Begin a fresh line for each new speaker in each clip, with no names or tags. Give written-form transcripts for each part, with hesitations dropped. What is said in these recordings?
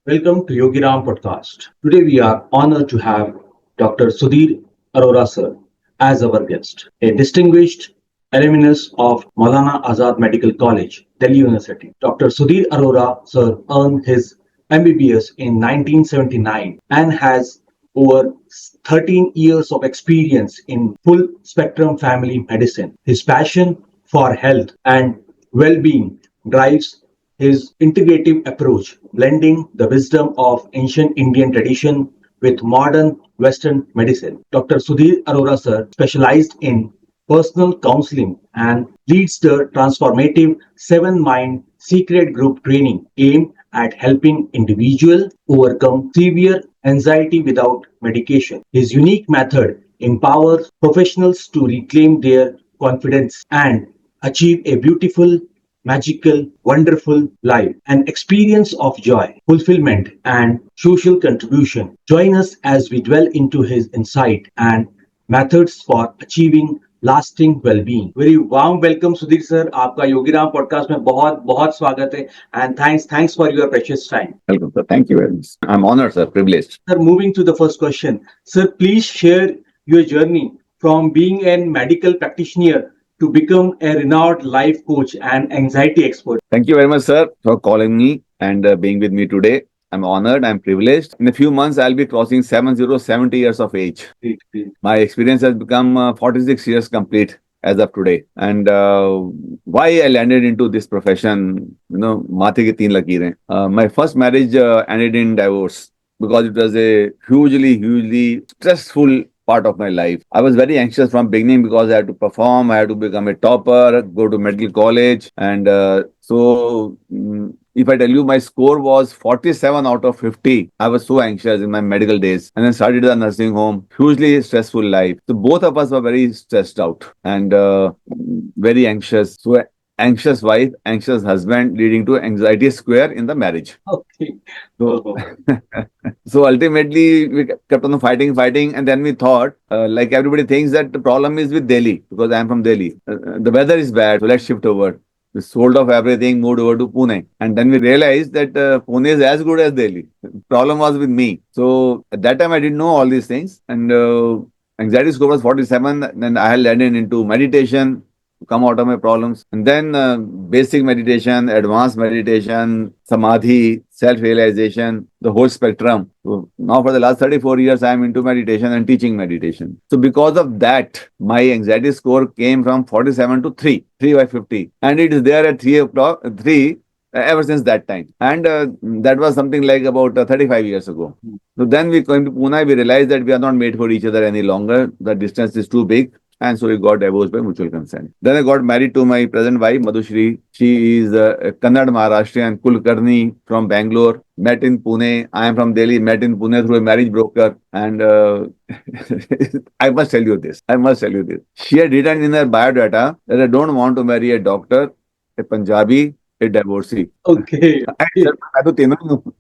Welcome to Yogi Ram Podcast. Today we are honored to have Dr. Sudhir Arora sir as our guest, a distinguished alumnus of Maulana Azad Medical College, Delhi University. Dr. Sudhir Arora sir earned his MBBS in 1979 and has over 13 years of experience in full spectrum family medicine. His passion for health and well being drives his integrative approach, blending the wisdom of ancient Indian tradition with modern Western medicine. Dr. Sudhir Arora sir specialized in personal counseling and leads the transformative Seven Mind Secret Group training aimed at helping individuals overcome severe anxiety without medication. His unique method empowers professionals to reclaim their confidence and achieve a beautiful, magical, wonderful life, an experience of joy, fulfillment, and social contribution. Join us as we dwell into his insight and methods for achieving lasting well-being. Very warm welcome Sudhir sir. आपका Yogiram podcast में बहुत बहुत स्वागत है and thanks for your precious time.
Welcome, sir. Thank you very much. I'm honored, sir. Privileged.
Sir, moving to the first question. Sir, please share your journey from being a medical practitioner to become a renowned life coach and anxiety expert.
Thank you very much, sir, for calling me and being with me today. I'm honored. I'm privileged. In a few months, I'll be crossing 70 years of age.
Great, great.
My experience has become 46 years complete as of today. And why I landed into this profession, माथे की तीन लकीरें. My first marriage ended in divorce because it was a hugely stressful part of my life. I was very anxious from beginning because I had to perform, I had to become a topper, go to medical college, and if I tell you my score was 47 out of 50, I was so anxious in my medical days, and then started the nursing home. Hugely stressful life. So both of us were very stressed out and very anxious. So anxious wife, anxious husband, leading to anxiety square in the marriage.
Okay.
So, so ultimately, we kept on fighting, and then we thought, like everybody thinks that the problem is with Delhi, because I am from Delhi. The weather is bad, so let's shift over. We sold off everything, moved over to Pune. And then we realized that Pune is as good as Delhi. The problem was with me. So at that time, I didn't know all these things. And anxiety score was 47. Then I had landed into meditation to come out of my problems. And then basic meditation, advanced meditation, samadhi, self-realization, the whole spectrum. So now for the last 34 years, I am into meditation and teaching meditation. So because of that, my anxiety score came from 47 to 3 by 50. And it is there at 3 o'clock, 3 ever since that time. And that was something like about 35 years ago. So then we came to Pune, we realized that we are not made for each other any longer. The distance is too big. And so we got divorced by mutual consent. Then I got married to my present wife, Madhushri. She is a Kannada Maharashtrian, Kulkarni from Bangalore. Met in Pune. I am from Delhi. Met in Pune through a marriage broker. And I must tell you this. She had written in her biodata that I don't want to marry a doctor, a Punjabi, a divorcee.
Okay.
I तो तीनों ही हूँ.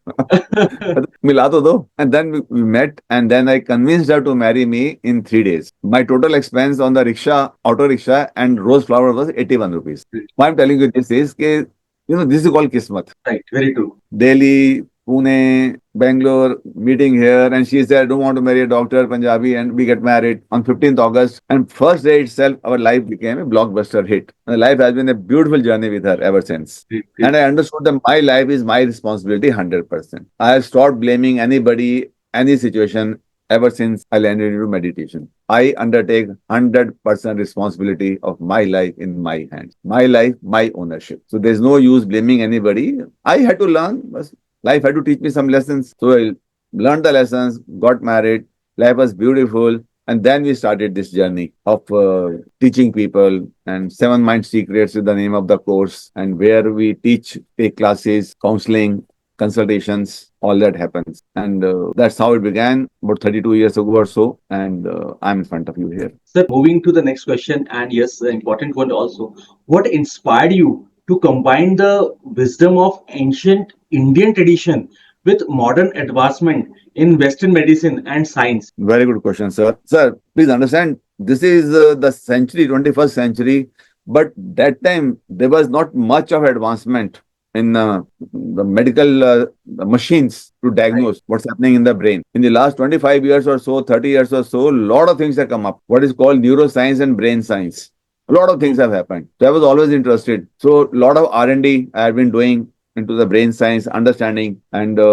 मिला तो दो. And then we met, and then I convinced her to marry me in 3 days. My total expense on the rickshaw, auto rickshaw and rose flower was 81 rupees. Why I'm telling you this is that, this is called Kismat.
Right, very true.
Delhi, Pune, Bangalore, meeting here, and she said, I don't want to marry a doctor, Punjabi, and we get married on 15th August. And first day itself, our life became a blockbuster hit. And life has been a beautiful journey with her ever since. And I understood that my life is my responsibility 100%. I have stopped blaming anybody, any situation, ever since I landed into meditation. I undertake 100% responsibility of my life in my hands. My life, my ownership. So there's no use blaming anybody. I had to learn. Life had to teach me some lessons. So I learned the lessons, got married. Life was beautiful. And then we started this journey of teaching people, and Seven Mind Secrets is the name of the course, and where we teach, take classes, counseling, consultations, all that happens. And that's how it began about 32 years ago or so. And I'm in front of you here.
Sir, moving to the next question, and yes, the important one also. What inspired you to combine the wisdom of ancient Indian tradition with modern advancement in Western medicine and science?
Very good question, sir. Sir, please understand, this is the century, 21st century, but that time there was not much of advancement in the medical machines to diagnose what's happening in the brain. In the last 25 years or so, 30 years or so, a lot of things have come up. What is called neuroscience and brain science. A lot of things have happened. So I was always interested. So a lot of R&D I have been doing into the brain science understanding, and a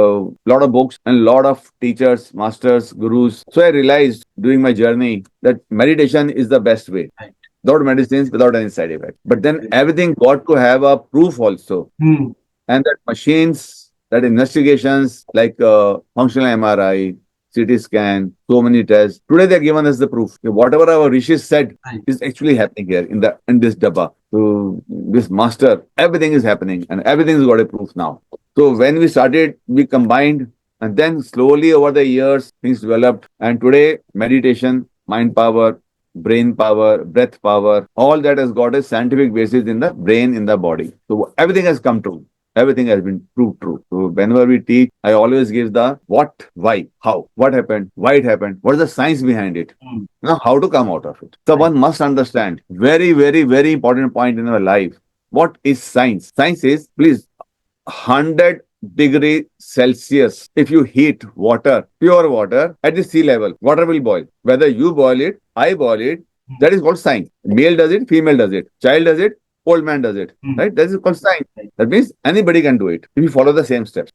lot of books and a lot of teachers, masters, gurus. So I realized during my journey that meditation is the best way.
Right.
Without medicines, without any side effect. But then everything got to have a proof also.
Hmm.
And that machines, that investigations like functional MRI, CT scan, so many tests. Today they are given us the proof. Whatever our rishis said
Right.
is actually happening here in this dabba. So this master, everything is happening and everything's got a proof now. So when we started, we combined, and then slowly over the years things developed. And today meditation, mind power, brain power, breath power, all that has got a scientific basis in the brain, in the body. So everything has come true. Everything has been proved true. So whenever we teach, I always give the what, why, how, what happened, why it happened, what is the science behind it,
Hmm.
now how to come out of it. So one must understand very, very, very important point in our life. What is science? Science is, please, 100 degree Celsius. If you heat water, pure water at the sea level, water will boil. Whether you boil it, I boil it, that is called science. Male does it, female does it, child does it, old man does it.
Hmm.
Right? That is called science. That means anybody can do it if you follow the same steps.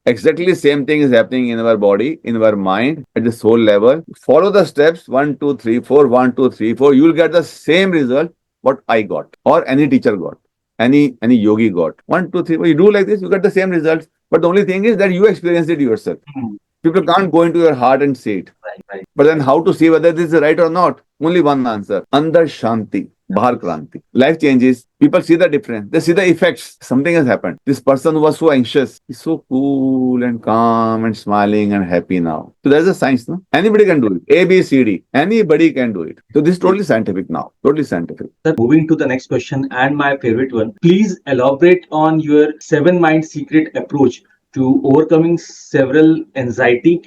Exactly same thing is happening in our body, in our mind, at the soul level. Follow the steps 1, 2, 3, 4, 1, 2, 3, 4. You will get the same result what I got or any teacher got, any yogi got. 1, 2, 3, 4. You do like this, you get the same results. But the only thing is that you experience it yourself.
Hmm.
People can't go into your heart and see it.
Right. Right.
But then how to see whether this is right or not? Only one answer. Andar Shanti. Bahar Kranti. Life changes. People see the difference. They see the effects. Something has happened. This person who was so anxious is so cool and calm and smiling and happy now. So there's a science, no? Anybody can do it. A, B, C, D. Anybody can do it. So this is totally scientific now. Totally scientific.
Sir, moving to the next question and my favorite one. Please elaborate on your 7 mind secret approach to overcoming several anxiety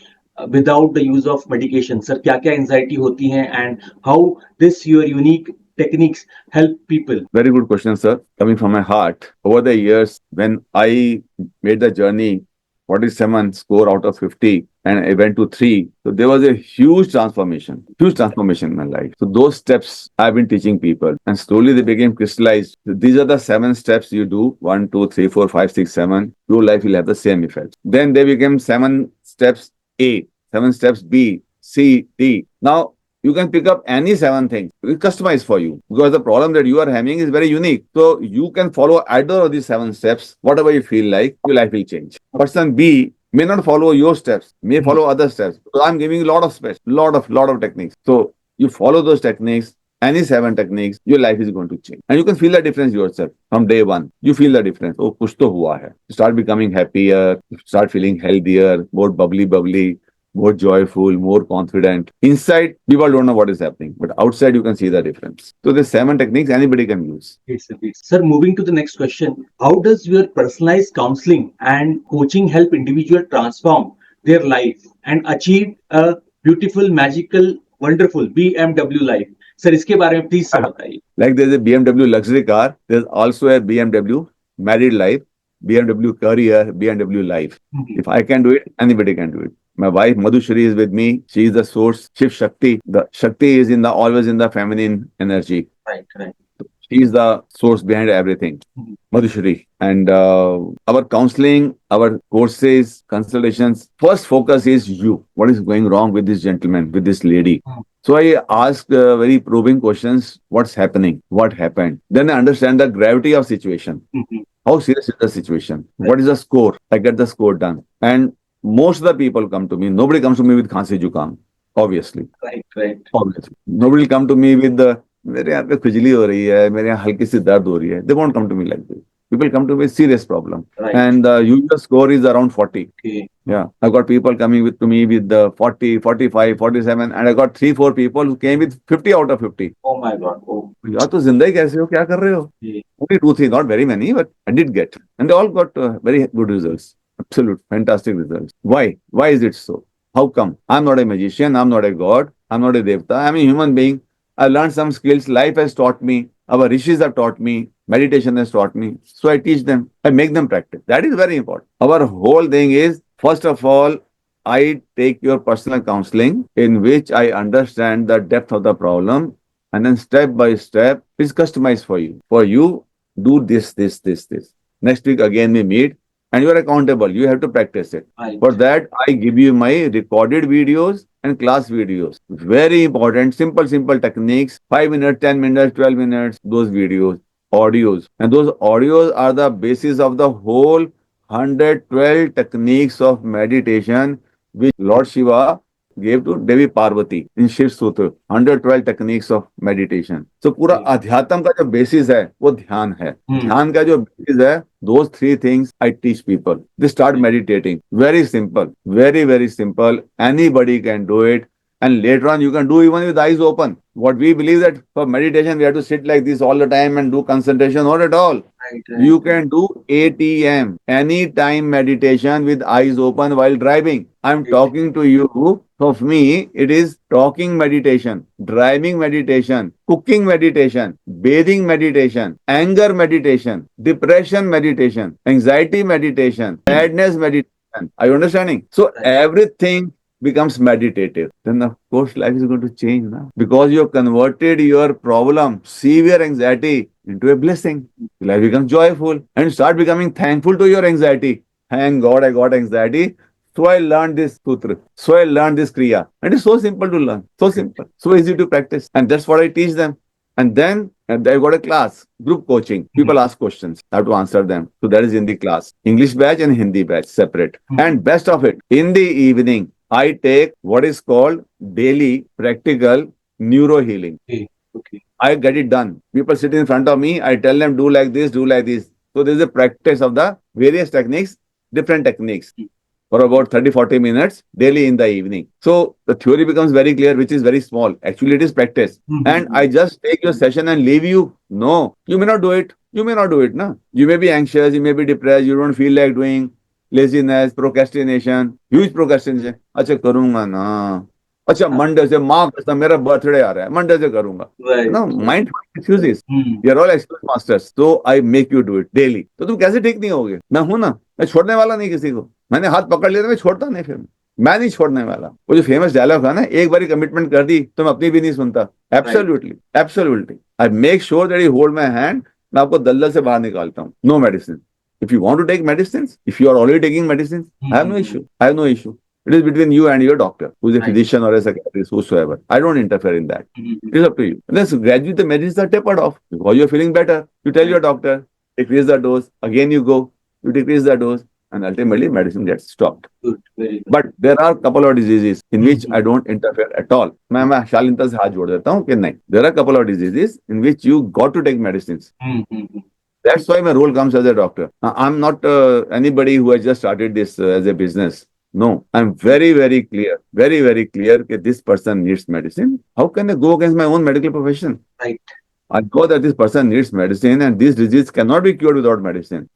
without the use of medication. Sir, क्या क्या anxiety होती है and how this your unique techniques help people?
Very good question, sir. Coming from my heart. Over the years, when I made the journey, 47 score out of 50, and I went to 3. So there was a huge transformation in my life. So those steps I've been teaching people, and slowly they became crystallized. So these are the 7 steps you do 1, 2, 3, 4, 5, 6, 7. Your life will have the same effect. Then they became 7 steps A, 7 steps B, C, D. Now, you can pick up any 7 things. It's customized for you because the problem that you are having is very unique. So you can follow either of these 7 steps, whatever you feel like, your life will change. Person B may not follow your steps, may follow other steps. So I'm giving you a lot of steps, lot of techniques. So you follow those techniques, any 7 techniques, your life is going to change. And you can feel the difference yourself from day one. You feel the difference. Oh, kuch to hua hai. You start becoming happier, you start feeling healthier, more bubbly, more joyful, more confident. Inside, people don't know what is happening, but outside, you can see the difference. So the 7 techniques anybody can use.
Sir, moving to the next question. How does your personalized counseling and coaching help individual transform their life and achieve a beautiful, magical, wonderful BMW life? Sir, इसके बारे में please बताइए.
Like there's a BMW luxury car, there's also a BMW married life, BMW career, BMW life. If I can do it, anybody can do it. My wife Madhushri is with me. She is the source. Shiv Shakti. The Shakti is always in the feminine energy.
Right.
She is the source behind everything. Madhushri. And our counseling, our courses, consultations, first focus is you. What is going wrong with this gentleman, with this lady? So I ask very probing questions. What's happening? What happened? Then I understand the gravity of situation. How serious is the situation? What is the score? I get the score done. And most of the people come to me. Nobody comes to me with Khansi Jukam, obviously.
Right.
Obviously. Nobody will come to me with the मेरे यहाँ पे खुजली हो रही है, मेरे यहाँ हल्की सी दर्द हो रही है. They won't come to me like this. People come to me with serious problem.
Right.
And the usual score is around 40.
Okay.
Yeah. I've got people coming to me with the 40, 45, 47, and I got 3-4 people who came with 50 out of 50.
Oh my God. Oh.
यार तो जिंदा ही कैसे हो, क्या कर रहे हो? Only 2-3, not very many, but I did get. And they all got very good results. Absolute, fantastic results. Why? Why is it so? How come? I'm not a magician. I'm not a god. I'm not a devta. I'm a human being. I learned some skills. Life has taught me. Our rishis have taught me. Meditation has taught me. So I teach them. I make them practice. That is very important. Our whole thing is, first of all, I take your personal counseling in which I understand the depth of the problem, and then step by step it's customized for you. For you, do this, this, this, this. Next week again we meet and you are accountable. You have to practice it.
Right.
For that, I give you my recorded videos and class videos. Very important, simple techniques. 5 minutes, 10 minutes, 12 minutes, those videos, audios. And those audios are the basis of the whole 112 techniques of meditation which Lord Shiva gave to Devi Parvati in Shiv Sutra. 112 techniques of meditation. So पूरा अध्यात्म का जो basis है वो ध्यान है. ध्यान का जो basis है, those three things I teach people. They start meditating. Very simple. Very simple. Anybody can do it. And later on, you can do even with eyes open. What we believe that for meditation, we have to sit like this all the time and do concentration. Not at all.
Right.
You can do ATM, anytime meditation with eyes open while driving. I'm talking to you. Of me, it is talking meditation, driving meditation, cooking meditation, bathing meditation, anger meditation, depression meditation, anxiety meditation, sadness meditation. Are you understanding? So everything becomes meditative. Then of course life is going to change now. Because you have converted your problem, severe anxiety, into a blessing. Life becomes joyful and start becoming thankful to your anxiety. Thank God I got anxiety. So I learned this sutra. So I learned this kriya. And it's so simple to learn. So simple. So easy to practice. And that's what I teach them. And then I've got a class, group coaching. People ask questions. I have to answer them. So that is in the class. English batch and Hindi batch separate. And best of it, in the evening, I take what is called daily practical neuro healing.
Okay.
I get it done. People sit in front of me. I tell them, do like this, do like this. So there is a practice of the various techniques, different techniques for about 30-40 minutes daily in the evening. So the theory becomes very clear, which is very small. Actually, it is practice. And I just take your session and leave you. No, you may not do it. You may not do it. No? You may be anxious. You may be depressed. You don't feel like doing. Laziness, procrastination, huge procrastination. अच्छा करूंगा ना. अच्छा Monday से माँ कसम मेरा birthday आ रहा है, मंडे से करूंगा. No, mind excuses. We are all excuse masters. So I make you do it daily. तो तुम कैसे ठीक नहीं होगे? मैं हूं ना. मैं छोड़ने वाला नहीं किसी को. मैंने हाथ पकड़ लिया तो मैं छोड़ता नहीं फिर. मैं नहीं छोड़ने वाला. वो जो फेमस डायलॉग है ना, एक बारी कमिटमेंट कर दी तो मैं अपनी भी नहीं सुनता. Absolutely. I make sure that you hold my hand. मैं आपको दलदल से बाहर निकालता हूँ. No medicine. If you want to take medicines, if you are already taking medicines, I have no issue. It is between you and your doctor, who is a physician or a psychiatrist, whosoever. I don't interfere in that. It is up to you. And then gradually the medicines are tapered off. Because you are feeling better, you tell your doctor, decrease the dose. Again you go, you decrease the dose. And ultimately medicine gets stopped.
Good. Very good.
But there are a couple of diseases in which I don't interfere at all. मैं शालीनता से हाथ जोड़ देता हूँ कि नहीं. There are a couple of diseases in which you got to take medicines. That's why my role comes as a doctor. I'm not anybody who has just started this as a business. No, I'm very clear that this person needs medicine. How can I go against my own medical profession?
Right.
I know that this person needs medicine and this disease cannot be cured without medicine.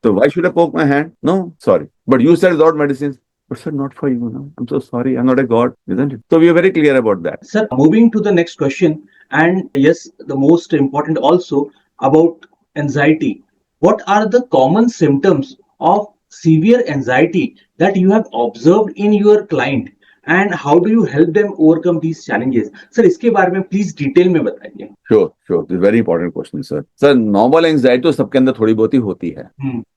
So why should I poke my hand? No, sorry. But you said without medicines. But sir, not for you. No? I'm so sorry. I'm not a god, isn't it? So we are very clear about that.
Sir, moving to the next question, and yes, the most important also about anxiety. What are the common symptoms of severe anxiety that you have observed in your client, and how do you help them overcome these challenges? Sir, इसके बारे में please detail में बताइए.
Sure. This is very important question, sir. Sir, normal anxiety तो सबके अंदर थोड़ी बहुत ही होती है.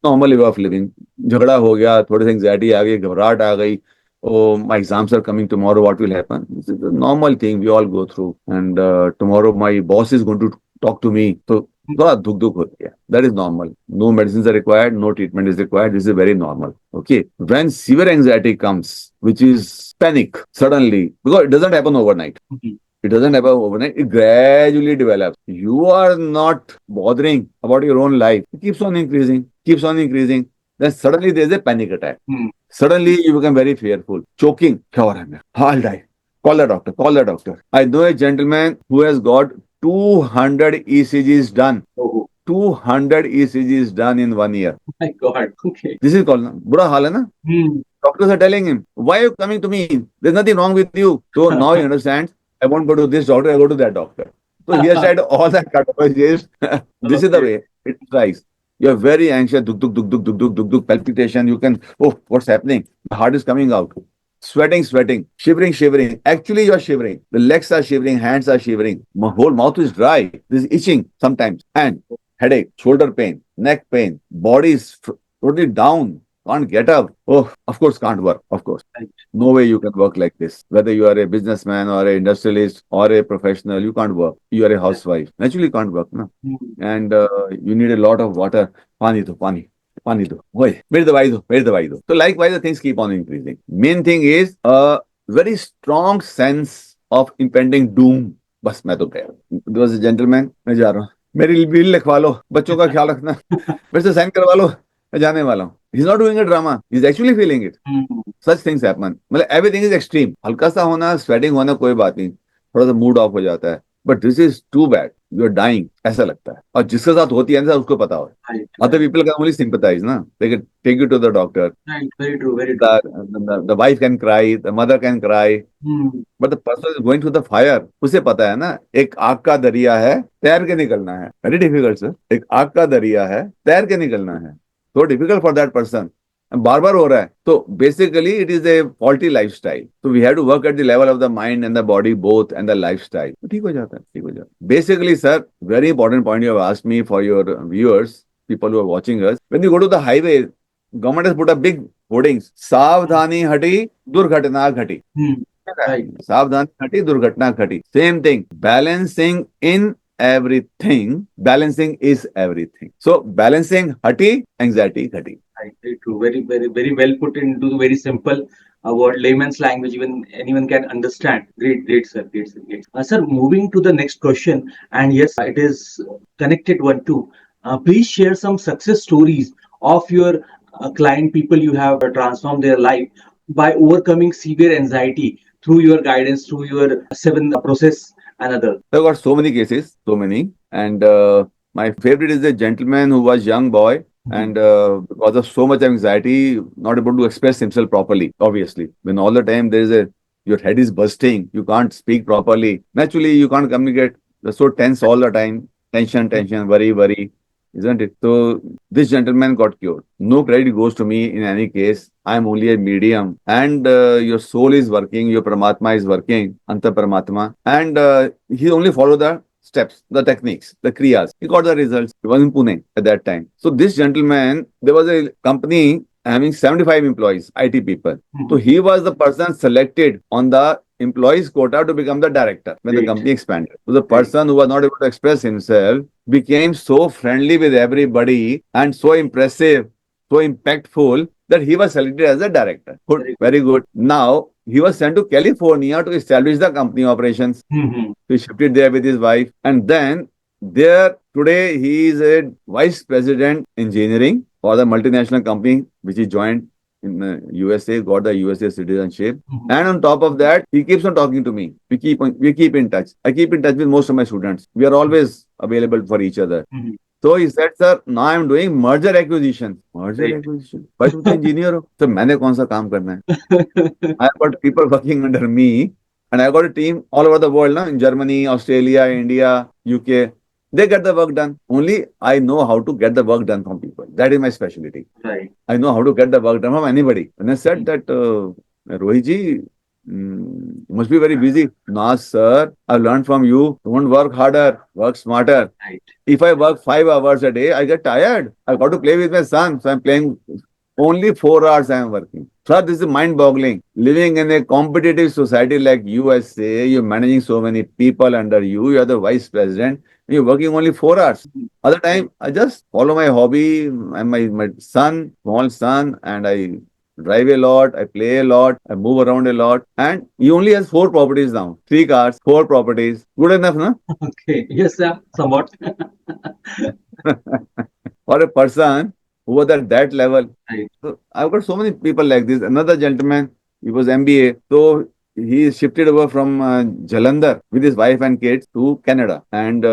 Normal way of living. झगड़ा हो गया, थोड़ी सी anxiety आ गई, घबराहट आ गई. Oh, my exams are coming tomorrow. What will happen? This is a normal thing we all go through. And tomorrow my boss is going to talk to me. So थोड़ा दुख होती है. That is normal. No medicines are required. No treatment is required. This is very normal. Okay. When severe anxiety comes, which is panic, suddenly, because it doesn't happen overnight. It doesn't happen overnight. It gradually develops. You are not bothering about your own life. It keeps on increasing. Then suddenly there is a panic attack. Suddenly you become very fearful. Choking. I'll die. Call the doctor. I know a gentleman who has got 200 ECGs done. 200 ECGs done in 1 year.
Oh my God. Okay.
This is called बुरा हाल है ना. Doctors are telling him, why are you coming to me? There's nothing wrong with you. So now he understands, I won't go to this doctor, I go to that doctor. So he has tried all that cardiologist. This is the way it strikes. You are very anxious, duk duk duk duk duk duk duk duk palpitation. You can, oh, what's happening? The heart is coming out. Sweating, sweating, shivering, shivering. Actually, you are shivering. The legs are shivering, hands are shivering. My whole mouth is dry. This is itching sometimes. And headache, shoulder pain, neck pain, body is totally down. Can't get up. Oh, of course, can't work. Of course.
Right.
No way you can work like this. Whether you are a businessman or a industrialist or a professional, you can't work. You are a housewife. Naturally, you can't work. No?
Hmm.
And you need a lot of water. Pani to pani. पानी दो वही मेरी दवाई दो मेरी दवाई दो So likewise the things keep on increasing. Main thing is a very strong sense of impending doom. बस मैं तो गया. There was a gentleman, मैं जा रहा हूँ, मेरी बिल लिखवा लो, बच्चों का ख्याल रखना, मेरे से साइन करवा लो, मैं जाने वाला हूँ. He's not doing a drama. He's actually feeling it.
Hmm.
Such things happen. मतलब everything is extreme. हल्का सा होना, sweating होना कोई बात नहीं, थोड़ा सा मूड ऑफ हो जाता है. But this is too bad. You are dying. ऐसा लगता है. और जिसके साथ होती है ना उसको पता हो.
Right.
Other people can only sympathize, na? They can take you to the doctor.
Right. Very true. Very true.
The wife can cry, the mother can cry.
Hmm.
But the person is going through the fire. उसे पता है ना, एक आग का दरिया है, तैर के निकलना है. Very difficult, sir. एक आग का दरिया है, तैर के निकलना है. So difficult for that person. बार बार हो रहा है. So basically it is a faulty lifestyle. So we have to work at the level of the mind and the body both and the lifestyle. तो ठीक हो जाता है, ठीक हो जाता है. Basically, sir, very important point you have asked me for your viewers, people who are watching us. When you go to the highway, government has put a big hoardings. सावधानी हटी, दुर्घटना घटी.
Hmm. Right.
सावधानी हटी, दुर्घटना घटी. Same thing. Balancing in everything. Balancing is everything. So balancing hati, anxiety घटी.
Right, very true. Very, very, very well put into very simple word, layman's language, even anyone can understand. Great, great, sir. Great, sir. Great. Sir, moving to the next question, and yes, it is connected one too. Please share some success stories of your client, people you have transformed their life by overcoming severe anxiety through your guidance, through your seven process and other.
I've got so many cases, so many. And my favorite is a gentleman who was young boy. And because of so much anxiety, not able to express himself properly, obviously. When all the time your head is bursting, you can't speak properly. Naturally, you can't communicate. You're so tense all the time. Tension, worry, isn't it? So this gentleman got cured. No credit goes to me in any case. I'm only a medium. And your soul is working, your Paramatma is working, Anta Paramatma. And he only followed the steps, the techniques, the kriyas. He got the results. He was in Pune at that time. So this gentleman, there was a company having 75 employees, IT people. So he was the person selected on the employees quota to become the director when the
Great.
company expanded. So the person who was not able to express himself became so friendly with everybody and so impressive, so impactful that he was selected as a director. Good, very good. Now, he was sent to California to establish the company operations.
Mhm.
He shifted there with his wife. And then there, today, he is a vice president engineering for the multinational company which he joined in USA, got the USA citizenship. And on top of that, he keeps on talking to me. We keep in touch. I keep in touch with most of my students. We are always available for each other.
Mhm.
So he said, sir, now I am doing merger acquisition. Merger
Right.
acquisition? Why तुम तो engineer हो? So मैंने कौन सा काम करना है? I have got people working under me, and I got a team all over the world, in Germany, Australia, India, UK. They get the work done. Only I know how to get the work done from people. That is my specialty.
Right.
I know how to get the work done from anybody. And I said that, Rohit ji, you must be very busy. No, sir, I've learned from you. Don't work harder, work smarter.
Right.
If I work 5 hours a day, I get tired. I've got to play with my son. So I'm playing only 4 hours I am working. Sir, this is mind-boggling. Living in a competitive society like USA, you're managing so many people under you, you're the vice president, and you're working only 4 hours. Other time, I just follow my hobby, and my son, small son, and I drive a lot, I play a lot, I move around a lot, and he only has 4 properties now. 3 cars, 4 properties. Good enough, no?
Okay. Yes, sir. Somewhat.
For a person who was at that level.
Right.
So I've got so many people like this. Another gentleman, he was MBA. So he shifted over from Jalandhar with his wife and kids to Canada. And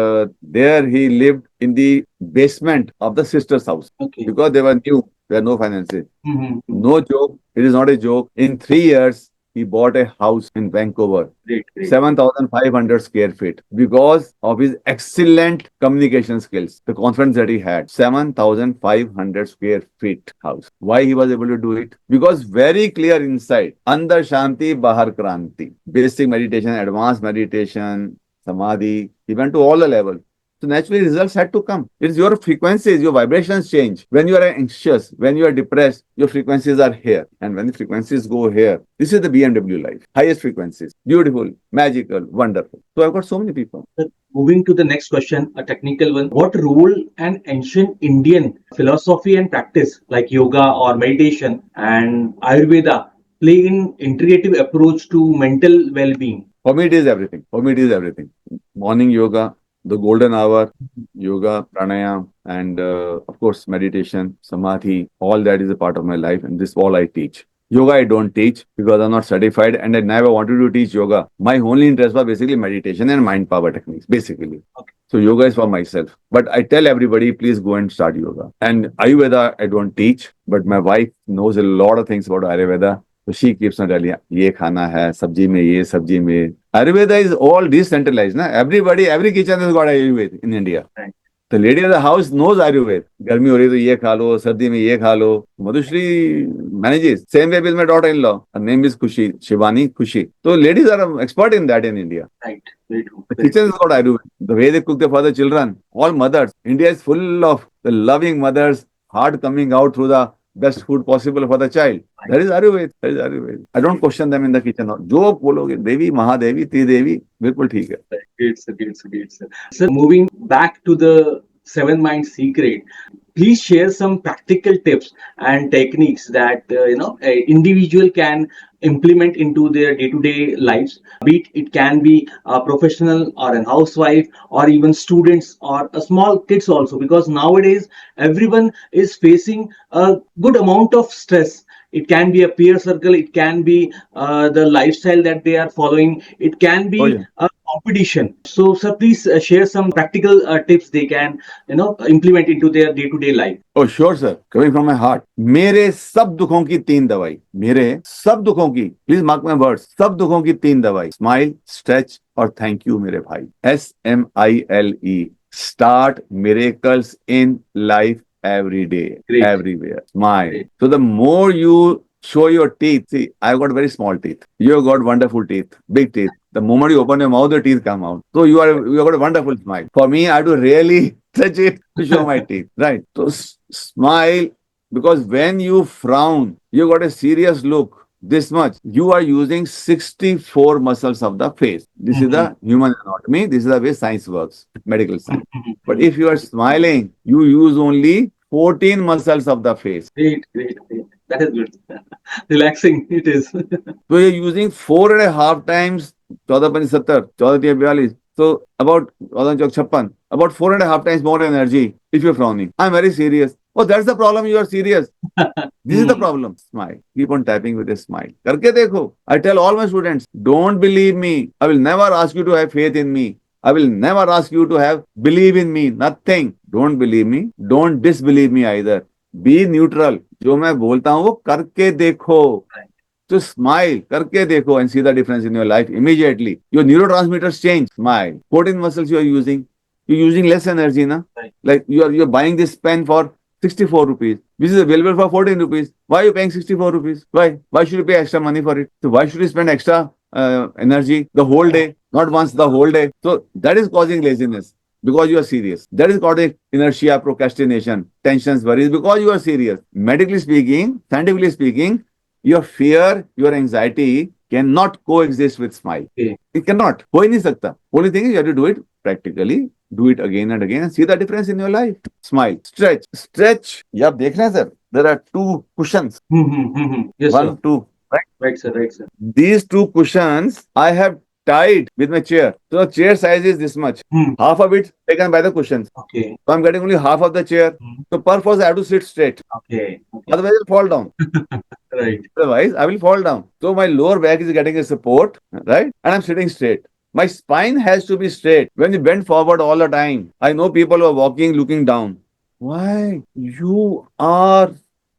there he lived in the basement of the sister's house
Okay.
because they were new. There were no finances.
Mhm.
No joke. It is not a joke. In 3 years, he bought a house in Vancouver,
Great, great.
7,500 square feet, because of his excellent communication skills, the confidence that he had. 7,500 square feet house. Why he was able to do it? Because very clear inside. Andar Shanti, Bahar Kranti. Basic meditation, advanced meditation, samadhi. He went to all the levels. So naturally, results had to come. It's your frequencies, your vibrations change. When you are anxious, when you are depressed, your frequencies are here. And when the frequencies go here, this is the BMW life. Highest frequencies. Beautiful, magical, wonderful. So I've got so many people.
Moving to the next question, a technical one. What role an ancient Indian philosophy and practice like yoga or meditation and Ayurveda play in integrative approach to mental well-being?
For me, it is everything. For me, it is everything. Morning yoga, the golden hour, yoga, pranayam, and of course, meditation, samadhi, all that is a part of my life, and this all I teach. Yoga I don't teach because I'm not certified and I never wanted to teach yoga. My only interest was basically meditation and mind power techniques, basically.
Okay.
So yoga is for myself. But I tell everybody, please go and start yoga. And Ayurveda I don't teach, but my wife knows a lot of things about Ayurveda. So she keeps on telling, ये खाना है, सब्जी में ये, सब्जी में. Ayurveda is all decentralized. Na? Everybody, every kitchen has got Ayurveda in India.
Right.
The lady of the house knows Ayurveda. गर्मी हो रही है तो ये खा लो, सर्दी में ये खा लो. Madhushri manages. Same way with my daughter-in-law. Her name is Khushi, Shivani Khushi. So ladies are expert in that in India.
Right. Very true.
The kitchen has got Ayurveda. The way they cook for the children, all mothers. India is full of the loving mothers, heart coming out through the best food possible for the child. That is Ayurveda. That is Ayurveda. I don't question them in the kitchen. जो बोलोगे देवी महादेवी त्रिदेवी बिल्कुल ठीक है.
Great, sir. Great, sir. Great, sir. Sir, moving back to the Seven Mind Secret, please share some practical tips and techniques that a individual can implement into their day-to-day lives. Be it can be a professional or a housewife or even students or a small kids also, because nowadays everyone is facing a good amount of stress. It can be a peer circle, it can be the lifestyle that they are following, it can be a competition. So sir, please share some practical tips they can implement into their day-to-day life.
Oh sure sir, coming from my heart. मेरे सब दुखों की तीन दवाई. मेरे सब दुखों की, please mark my words, सब दुखों की तीन दवाई. Smile, stretch और thank you मेरे भाई. SMILE. Start miracles in life every day.
Great.
Everywhere. Smile.
Great.
So the more you show your teeth, see, I've got very small teeth. You've got wonderful teeth, big teeth. The moment you open your mouth, the teeth come out. So you got a wonderful smile. For me, I have to really touch it to show my teeth. Right. So smile, because when you frown, you got a serious look. This much, you are using 64 muscles of the face. This is the human anatomy. This is the way science works, medical science. But if you are smiling, you use only 14 muscles of the face.
Great. That is good. Relaxing it is.
So you're using 4.5 times 14 70, 14 42. So about 56, about 4.5 times more energy if you're frowning. I'm very serious. Oh, that's the problem. You are serious. This is the problem. Smile. Keep on tapping with a smile. Karke dekho. I tell all my students, don't believe me. I will never ask you to have faith in me. I will never ask you to have believe in me. Nothing. Don't believe me. Don't disbelieve me either. Be neutral. जो मैं बोलता हूँ वो करके देखो. So smile, करके देखो and see the difference in your life immediately. Your neurotransmitters change. Smile. 14 muscles you are using. You're using less energy, na?
Right.
Like you're buying this pen for 64 rupees. This is available for 14 rupees. Why are you paying 64 rupees? Why? Why should you pay extra money for it? So why should you spend extra energy the whole day? Not once, the whole day. So that is causing laziness because you are serious. That is causing inertia, procrastination, tensions, worries because you are serious. Medically speaking, scientifically speaking, your fear, your anxiety cannot coexist with smile.
Okay.
It cannot. हो ही नहीं सकता. Only thing is you have to do it practically. Do it again and again and see the difference in your life. Smile. Stretch. Stretch. Yeah, देख रहे हैं sir. There are two cushions.
Yes,
One,
sir.
two.
Right, sir. Right, sir.
These two cushions I have tied with my chair. So the chair size is this much. Half of it taken by the cushions.
Okay.
So I'm getting only half of the chair. So purpose I have to sit straight.
Okay.
Otherwise I'll fall down.
Right.
Otherwise I will fall down. So my lower back is getting a support, right? And I'm sitting straight. My spine has to be straight. When you bend forward all the time, I know people who are walking looking down. Why? You are,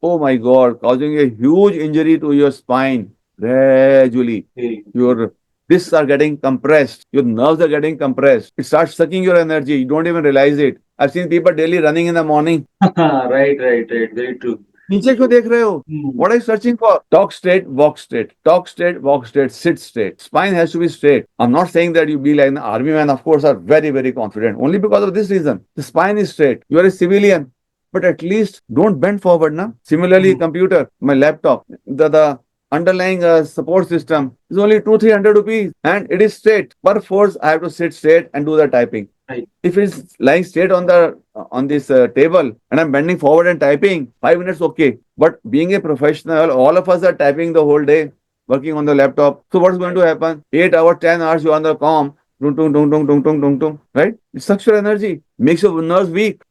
oh my God, causing a huge injury to your spine. Gradually,
Okay.
your discs are getting compressed, your nerves are getting compressed. It starts sucking your energy. You don't even realize it. I've seen people daily running in the morning.
Right, right, right. Very true.
नीचे क्यों देख रहे हो?
Hmm.
What are you searching for? Talk straight, walk straight. Talk straight, walk straight, sit straight. Spine has to be straight. I'm not saying that you be like an army man, of course, are very, very confident. Only because of this reason. The spine is straight. You are a civilian. But at least don't bend forward, na? Similarly,
Hmm.
computer, my laptop, the underlying support system is only 200-300 rupees and it is straight. Perforce, I have to sit straight and do the typing.
Right.
If it's lying straight on this table and I'm bending forward and typing, 5 minutes okay. But being a professional, all of us are typing the whole day, working on the laptop. So what's going to happen? 8 hours, 10 hours, you're on the com, tung, tung, tung, tung, tung, tung, tung, tung, right? It sucks your energy, makes your nerves weak.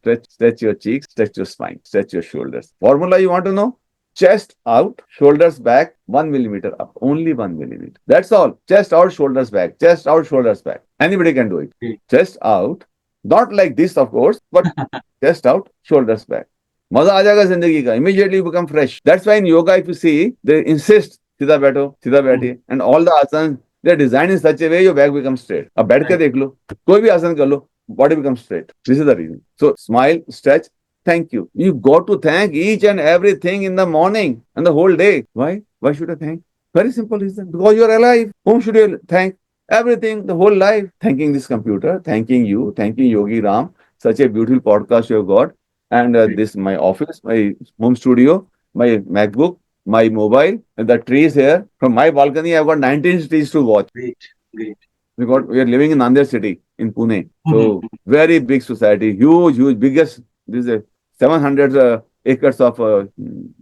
Stretch your cheeks, stretch your spine, stretch your shoulders. Formula you want to know? Chest out, shoulders back, 1 millimeter up, only 1 millimeter. That's all. Chest out, shoulders back, chest out, shoulders back. Anybody can do it.
Okay.
Chest out, not like this, of course, but chest out, shoulders back. मजा आ जाएगा जिंदगी का. Immediately you become fresh. That's why in yoga, if you see, they insist सीधा बैठो, सीधा बैठिए, and all the asanas they're designed in such a way your back becomes straight. अब बैठ के
Right.
देख लो, कोई भी आसन कर लो, body becomes straight. This is the reason. So smile, stretch, thank you. You got to thank each and everything in the morning and the whole day. Why? Why should I thank? Very simple reason. Because you're alive. Whom should you thank? Everything, the whole life. Thanking this computer, thanking you, thanking Yogi Ram. Such a beautiful podcast you have got. And this, my office, my home studio, my MacBook, my mobile, and the trees here. From my balcony, I've got 19 trees to watch.
Great, great.
We are living in Nanded city in Pune. So
Mhm.
very big society, huge, biggest. This is a 700 acres of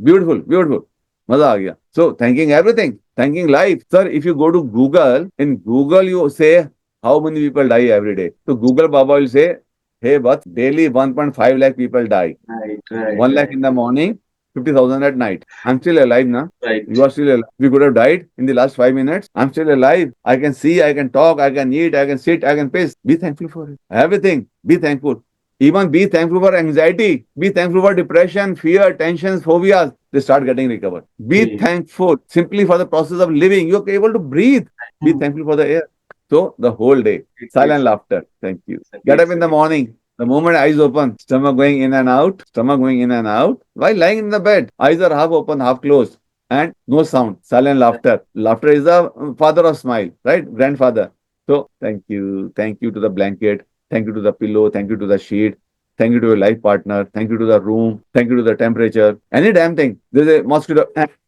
beautiful. Maza aa gaya. So thanking everything, thanking life. Sir, if you go to Google, in Google you say how many people die every day. So Google Baba will say, hey, but daily 1.5 lakh people die.
Right, right,
1 lakh
right,
in the morning, 50,000 at night. I'm still alive now.
right.
You are still alive. We could have died in the last 5 minutes. I'm still alive. I can see, I can talk, I can eat, I can sit, I can piss. Be thankful for it. Everything. Be thankful. Even be thankful for anxiety. Be thankful for depression, fear, tensions, phobias. They start getting recovered. Be
Okay.
thankful simply for the process of living. You're able to breathe. Be
Hmm.
thankful for the air. So the whole day,
Great,
silent
great,
laughter. Thank you.
sir.
Get
Great,
up in
sir.
the morning. The moment eyes open, stomach going in and out, stomach going in and out. While lying in the bed, eyes are half open, half closed, and no sound, silent laughter. Laughter is the father of smile, right? Grandfather. So thank you to the blanket, thank you to the pillow, thank you to the sheet, thank you to your life partner, thank you to the room, thank you to the temperature, any damn thing. There's a mosquito.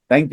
Thank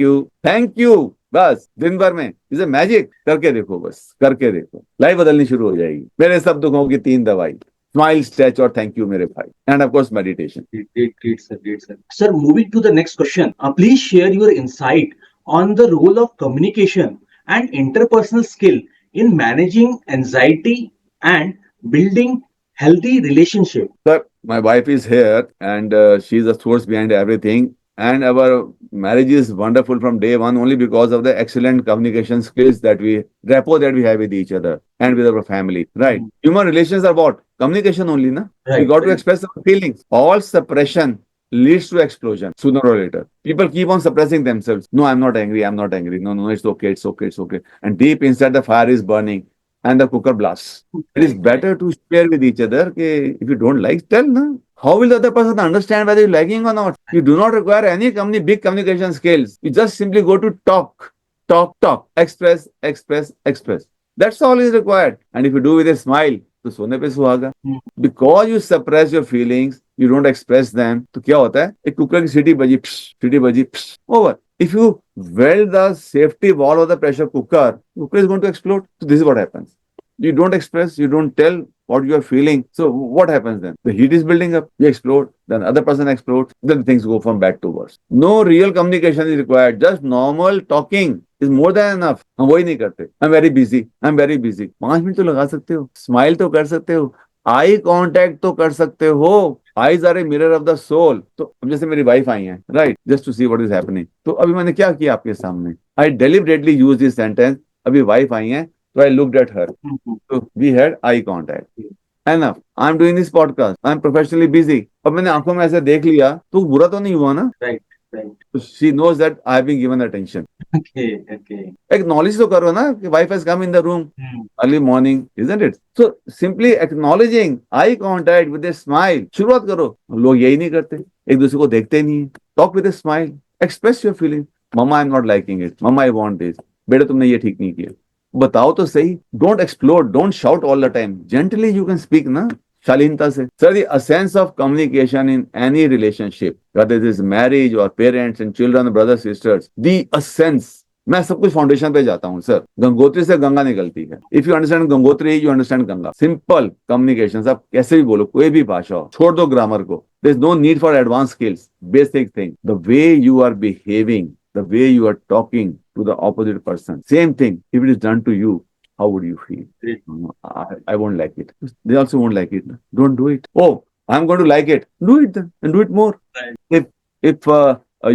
you. बस दिन भर में इसे magic करके देखो, बस करके देखो, लाइफ बदलनी शुरू हो जाएगी. मेरे सब दुखों की 3 दवाई, smile, stretch, or thank you, mere bhai. And of course, meditation.
Great, sir. Great, sir. Sir, moving to the next question. Please share your insight on the role of communication and interpersonal skill in managing anxiety and building healthy relationship.
Sir, my wife is here and she's the source behind everything. And our marriage is wonderful from day one only because of the excellent communication skills rapport that we have with each other and with our family. Right. Human relations are what? Communication only, na? We
Right,
got to
right.
express our feelings. All suppression leads to explosion sooner or later. People keep on suppressing themselves. No, I'm not angry. No, it's okay. And deep inside the fire is burning and the cooker blasts. It is
Right,
better to share with each other. If you don't like, tell, na? How will the other person understand whether you're liking or not? You do not require any big communication skills. You just simply go to talk, express. That's all is required. And if you do with a smile, तो सोने पे सुहागा.
Hmm.
Because you suppress your feelings, you don't express them. तो क्या होता है? एक cooker की सीटी बजी, over. If you weld the safety valve of the pressure cooker is going to explode. So this is what happens. You don't express, you don't tell what you are feeling. So what happens then? The heat is building up, you explode, then the other person explodes, then things go from bad to worse. No real communication is required. Just normal talking is more than enough. हम वही नहीं करते. I'm very busy. 5 minute तो लगा सकते हो. Smile तो कर सकते हो. आई कांटेक्ट तो कर सकते हो. Eyes are a mirror of the soul. तो अब जैसे मेरी वाइफ आई है, right, just to see what is happening. तो अभी मैंने क्या किया आपके सामने? I deliberately use this sentence. अभी वाइफ आई है, तो I looked at her. So we had eye contact. Enough. I'm doing this podcast. I'm professionally busy. अब मैंने आंखों में ऐसे देख लिया तो बुरा तो नहीं हुआ ना?
Right. Right.
she knows that I have been given attention.
Okay. Okay.
Acknowledge तो करो ना कि wife has come in the room
Hmm.
early morning, isn't it? So simply acknowledging eye contact with a smile. शुरुआत करो. लोग यही नहीं करते. एक दूसरे को देखते नहीं है. Talk with a smile. Express your feeling. Mama, I'm not liking it. Mama, I want this. बेटा तुमने ये ठीक नहीं किया. बताओ तो सही. Don't explode. Don't shout all the time. Gently you can speak ना. शालीनता से. Sir, the essence of communication in any relationship, whether it is marriage or parents and children, brothers, sisters, the essence. मैं सब कुछ foundation पे जाता हूँ sir. Gangotri से गंगा निकलती है. If you understand Gangotri you understand Ganga. Simple communication. आप कैसे भी बोलो, कोई भी भाषा हो, छोड़ दो ग्रामर को. There is no need for advance skills. Basic thing, the way you are behaving, the way you are talking to the opposite person, same thing if it is done to you, how would you feel? I won't like it. They also won't like it. Don't do it. Oh, I'm going to like it. Do it then, and do it more.
Right.
If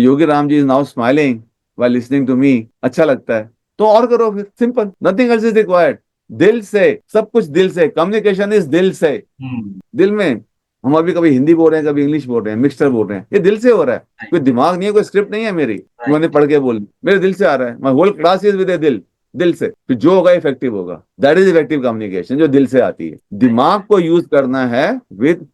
Yogi Ramji is now smiling while listening to me, अच्छा लगता है, तो और करो फिर. Simple. Nothing else is required. दिल से, सब कुछ दिल से. Communication is दिल से.
Hmm.
दिल में. हम अभी कभी हिंदी बोल रहे हैं, कभी इंग्लिश बोल रहे हैं, मिक्सचर बोल रहे हैं. ये दिल से हो रहा है. कोई दिमाग नहीं है, कोई स्क्रिप्ट नहीं है मेरी. मैंने पढ़ के बोल, मेरे दिल से आ रहा है. My whole class is with a दिल. दिल से. फिर जो होगा इफेक्टिव होगा. दैट इज इफेक्टिव कम्युनिकेशन, जो दिल से आती है. दिमाग को यूज करना है with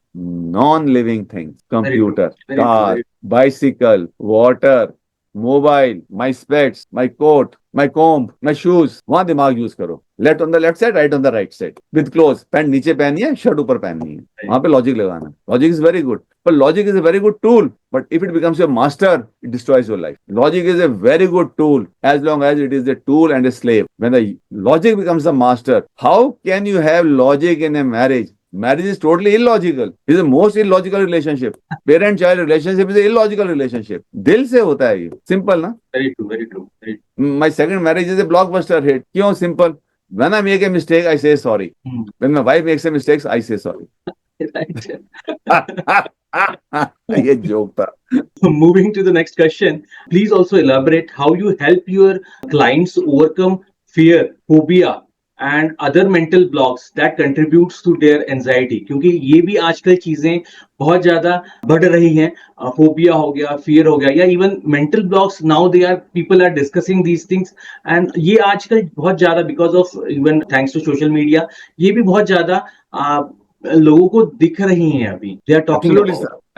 non living things. Computer, car, bicycle, water, mobile, my specs, my coat, my comb, my shoes. वहां दिमाग यूज करो. Left on the left side, right on the right side. With clothes. Pant नीचे पहननी है, shirt ऊपर पहननी है. वहां पे लॉजिक लगाना. Logic is very good. But logic is a very good tool. But if it becomes your master, it destroys your life. Logic is a very good tool as long as it is a tool and a slave. When the logic becomes the master, how can you have logic in a marriage? Marriage is totally illogical. It is the most illogical relationship. Parent-child relationship is an illogical relationship. दिल से होता है ये. Simple ना?
Very true. Very true. Very true.
My second marriage is a blockbuster hit. क्यों? Simple. When I make a mistake, I say sorry. When my wife makes a mistake, I say sorry. ये joke था.
Moving to the next question, please also elaborate how you help your clients overcome fear, phobia, and other mental blocks that contributes to their anxiety. क्योंकि ये भी आजकल चीजें बहुत ज्यादा बढ़ रही हैं. फोबिया हो गया, फियर हो गया, या even mental blocks. Now they are people are discussing these things, and ये आजकल बहुत ज्यादा because of even thanks to social media ये भी बहुत ज्यादा लोगों को दिख रही हैं अभी. They are talking.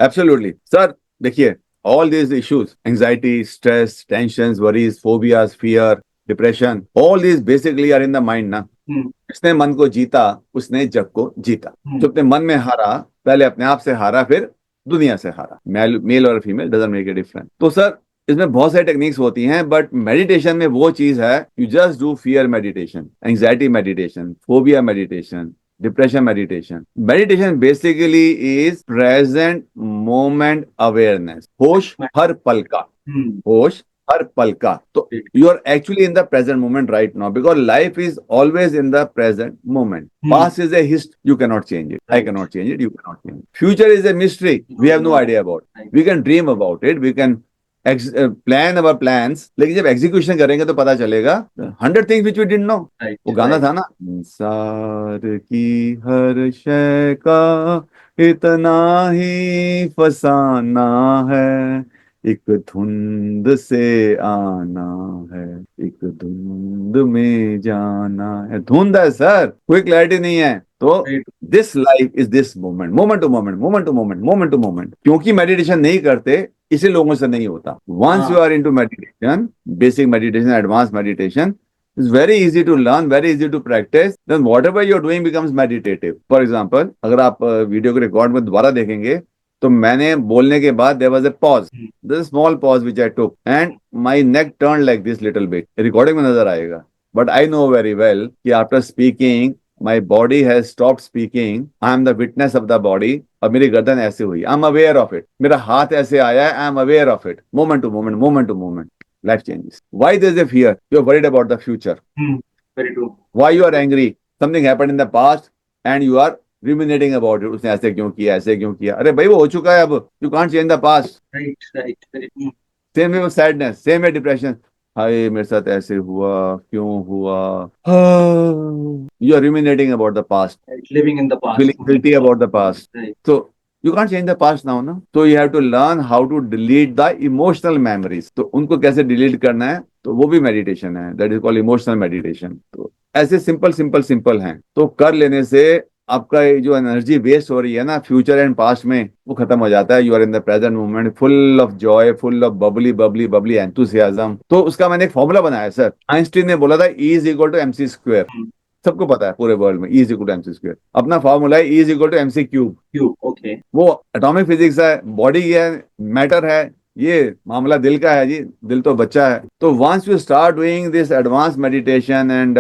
Absolutely, sir. देखिए, all these issues, anxiety, stress, tensions, worries, phobias, fear, depression, all these basically are in the mind ना. जिसने मन को जीता उसने जग को जीता. जो अपने मन में हारा, पहले अपने आप से हारा, फिर दुनिया से हारा. मेल और female doesn't make a difference. तो सर इसमें बहुत सारी टेक्निक्स होती हैं, बट मेडिटेशन में वो चीज है, you just do fear meditation, anxiety meditation, phobia meditation, depression meditation. Meditation basically is present moment awareness. होश हर पल का. होश हर पल का. तो you are actually in the present moment right now because life is always in the present moment. Past is a history. You cannot change it. I cannot change it. You cannot change it. Future is a mystery. We have no idea about it. We can dream about it. We can plan our plans, लेकिन जब execution करेंगे तो पता चलेगा 100 things which we didn't know. वो गाना था ना, संसार की हर शय का इतना ही फसाना है, एक धुंध से आना है, एक धुंध में जाना है. धुंध है सर, कोई क्लैरिटी नहीं है. तो this life is this moment, moment to moment, moment to moment, moment to moment. क्योंकि मेडिटेशन नहीं करते इसे लोगों से नहीं होता. Once you are into meditation, basic meditation, advance meditation, it's very easy to learn, very easy to practise, then whatever you are doing becomes meditative. For example, अगर आप वीडियो को रिकॉर्ड में दोबारा देखेंगे तो मैंने बोलने के बाद there was a pause, there is small pause which I took and my neck turn like this little bit. Recording में नजर आएगा, but I know very well कि after speaking my body has stopped speaking. I am the witness of the body. और मेरी गर्दन ऐसे हुई. I am aware of it. मेरा हाथ ऐसे आया. I am aware of it. Moment to moment, moment to moment. Life changes. Why there is a fear? You are worried about the future.
Very true.
Why you are angry? Something happened in the past and you are ruminating about it. उसने ऐसे क्यों किया, ऐसे क्यों किया. अरे भाई वो हो चुका है अब. You can't change the past.
Right, right. Very true.
Same way with sadness. Same way depression. हाय मेरे साथ ऐसे हुआ, क्यों हुआ. You are ruminating about the past.
Right. Living in the past.
Feeling guilty about the past.
Right.
So You can't change the past now, ना. So you have to learn how to delete the emotional memories. तो उनको कैसे delete करना है, तो वो भी meditation है. That is called emotional meditation. तो ऐसे सिंपल हैं. तो कर लेने से आपका ये जो एनर्जी वेस्ट हो रही है ना फ्यूचर एंड पास्ट में, वो खत्म हो जाता है. You are in the present moment, full of joy, full of bubbly enthusiasm. तो उसका मैंने एक फॉर्मूला बनाया सर. आइंस्टीन ने बोला था E is equal to MC square. सबको पता है पूरे वर्ल्ड में E is equal to MC square. अपना फॉर्मूला है E is equal to MC cube.
Cube, okay.
वो एटॉमिक फिजिक्स है, बॉडी है, मैटर है. ये मामला दिल का है जी. दिल तो बच्चा है. तो once you start doing this advance meditation and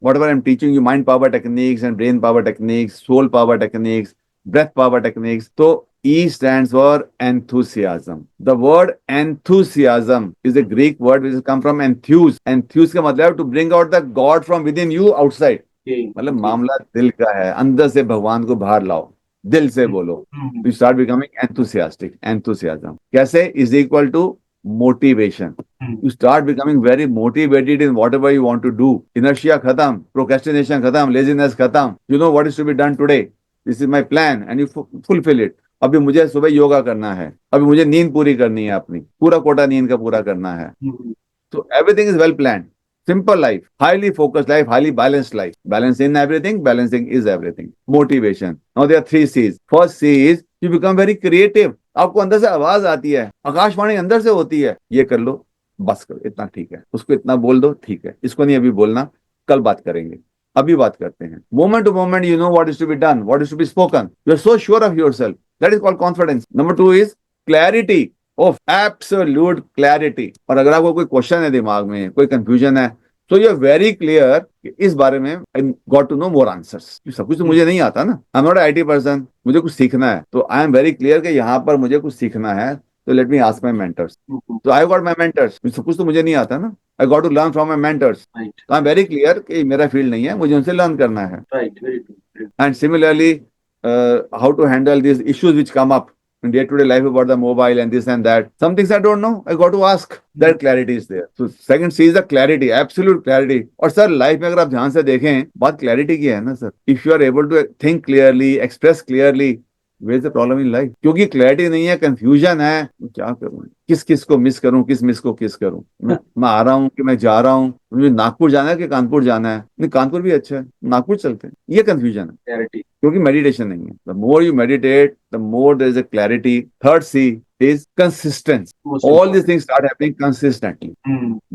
whatever I'm teaching you, mind power techniques and brain power techniques, soul power techniques, breath power techniques. So E stands for enthusiasm. The word enthusiasm is a Greek word which has come from enthuse. Enthuse का मतलब to bring out the God from within you outside. मतलब मामला दिल का है, अंदर से भगवान को बाहर लाओ, दिल से बोलो. You start becoming enthusiastic. Enthusiasm कैसे is equal to motivation. You start becoming very motivated in whatever you want to do. Inertia khatam, procrastination khatam, laziness khatam. You know what is to be done today. This is my plan and you fulfill it. अभी मुझे सुबह योगा करना है, अभी मुझे नींद पूरी करनी है, अपनी पूरा कोटा नींद का पूरा करना है. So everything is well planned. Simple life, highly focused life, highly balanced life. Balance in everything, balancing is everything. Motivation. Now there are 3 C's. First C is you become very creative. आपको अंदर से आवाज आती है, आकाशवाणी अंदर से होती है, ये कर लो, बस करो, इतना ठीक है, उसको इतना बोल दो, ठीक है, इसको नहीं अभी बोलना, कल बात करेंगे, अभी बात करते हैं. Moment to moment you know what is to be done, what is to be spoken. You are so sure of yourself. That is called confidence. Number 2 is clarity, of absolute clarity. और अगर आपको कोई question है दिमाग में, कोई confusion है, तो यू आर वेरी क्लियर इस बारे में. I got to know more answers. सब कुछ तो मुझे नहीं आता ना. I am not IT person, मुझे कुछ सीखना है, तो आई एम वेरी क्लियर कि यहाँ पर मुझे कुछ सीखना है, तो let me ask my mentors. तो आई गॉट माई मेंटर्स. सब कुछ तो मुझे नहीं आता ना. I got to learn from my mentors. तो आई एम वेरी क्लियर कि मेरा फील्ड नहीं है, मुझे उनसे लर्न करना है. And similarly how to handle this issues which come up in day-to-day life about the mobile and this and that. Some things I don't know, I got to ask. That clarity is there. So second C is the clarity, absolute clarity. और sir life में अगर आप ध्यान से देखें, बात clarity की है ना sir. If you are able to think clearly, express clearly, where is the problem in life? क्योंकि क्लैरिटी नहीं है, कंफ्यूजन है, क्या करूं, किस किस को मिस करूं, किस मिस को किस करूं. मैं आ रहा हूं कि मैं जा रहा हूं, मुझे नागपुर जाना है कि कानपुर जाना है. नहीं, कानपुर भी अच्छा है, नागपुर चलते हैं. ये कंफ्यूजन है, क्लैरिटी, क्योंकि मेडिटेशन नहीं है. The more you meditate, the more there is a clarity. Third C is consistency. All these things start happening consistently,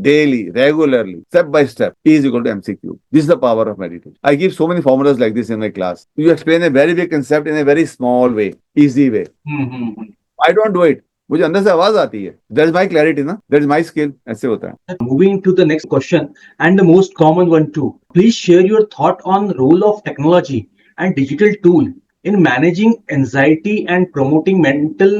daily, regularly, step by step. E is equal to MC cube. This is the power of meditation. I give so many formulas like this in my class. You explain a very big concept in a very small way, easy way. I don't do it. मुझे अंदर से आवाज आती है. That is my clarity, ना? That is my skill. ऐसे होता है.
Moving to the next question and the most common one too. Please share your thought on role of technology and digital tool in managing anxiety and promoting mental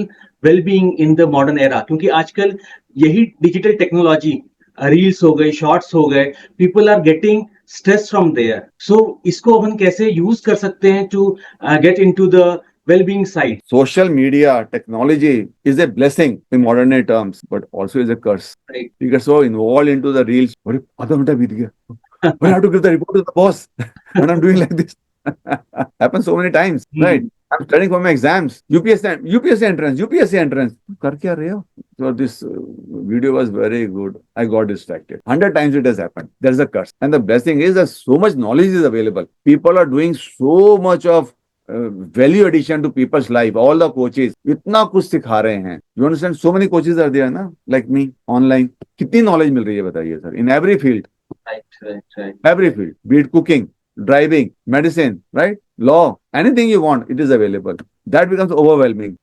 well-being in the modern era. क्योंकि आजकल यही digital technology, reels हो गए, shorts हो गए, people are getting stress from there. So इसको अपन कैसे यूज कर सकते हैं to get into the well-being side?
Social media technology is a blessing in modern day terms, but also is a curse.
Right.
You get so involved into the reels. अरे आधा घंटा बीत गया. I have to give the report to the boss when I'm doing like this. Happens so many times, right? I'm studying for my exams. UPSC entrance. कर क्या रहे हो? So this video was very good. I got distracted. 100 times it has happened. There's a curse. And the blessing is that so much knowledge is available. People are doing so much of value addition to people's life. All the coaches इतना कुछ सिखा रहे हैं. You understand? So many coaches are there, ना? Like me, online. कितनी knowledge मिल रही है बताइए sir? In every field. Right. Every field. Be it cooking, driving, medicine, right? Law, anything you want, it is available. That becomes overwhelming.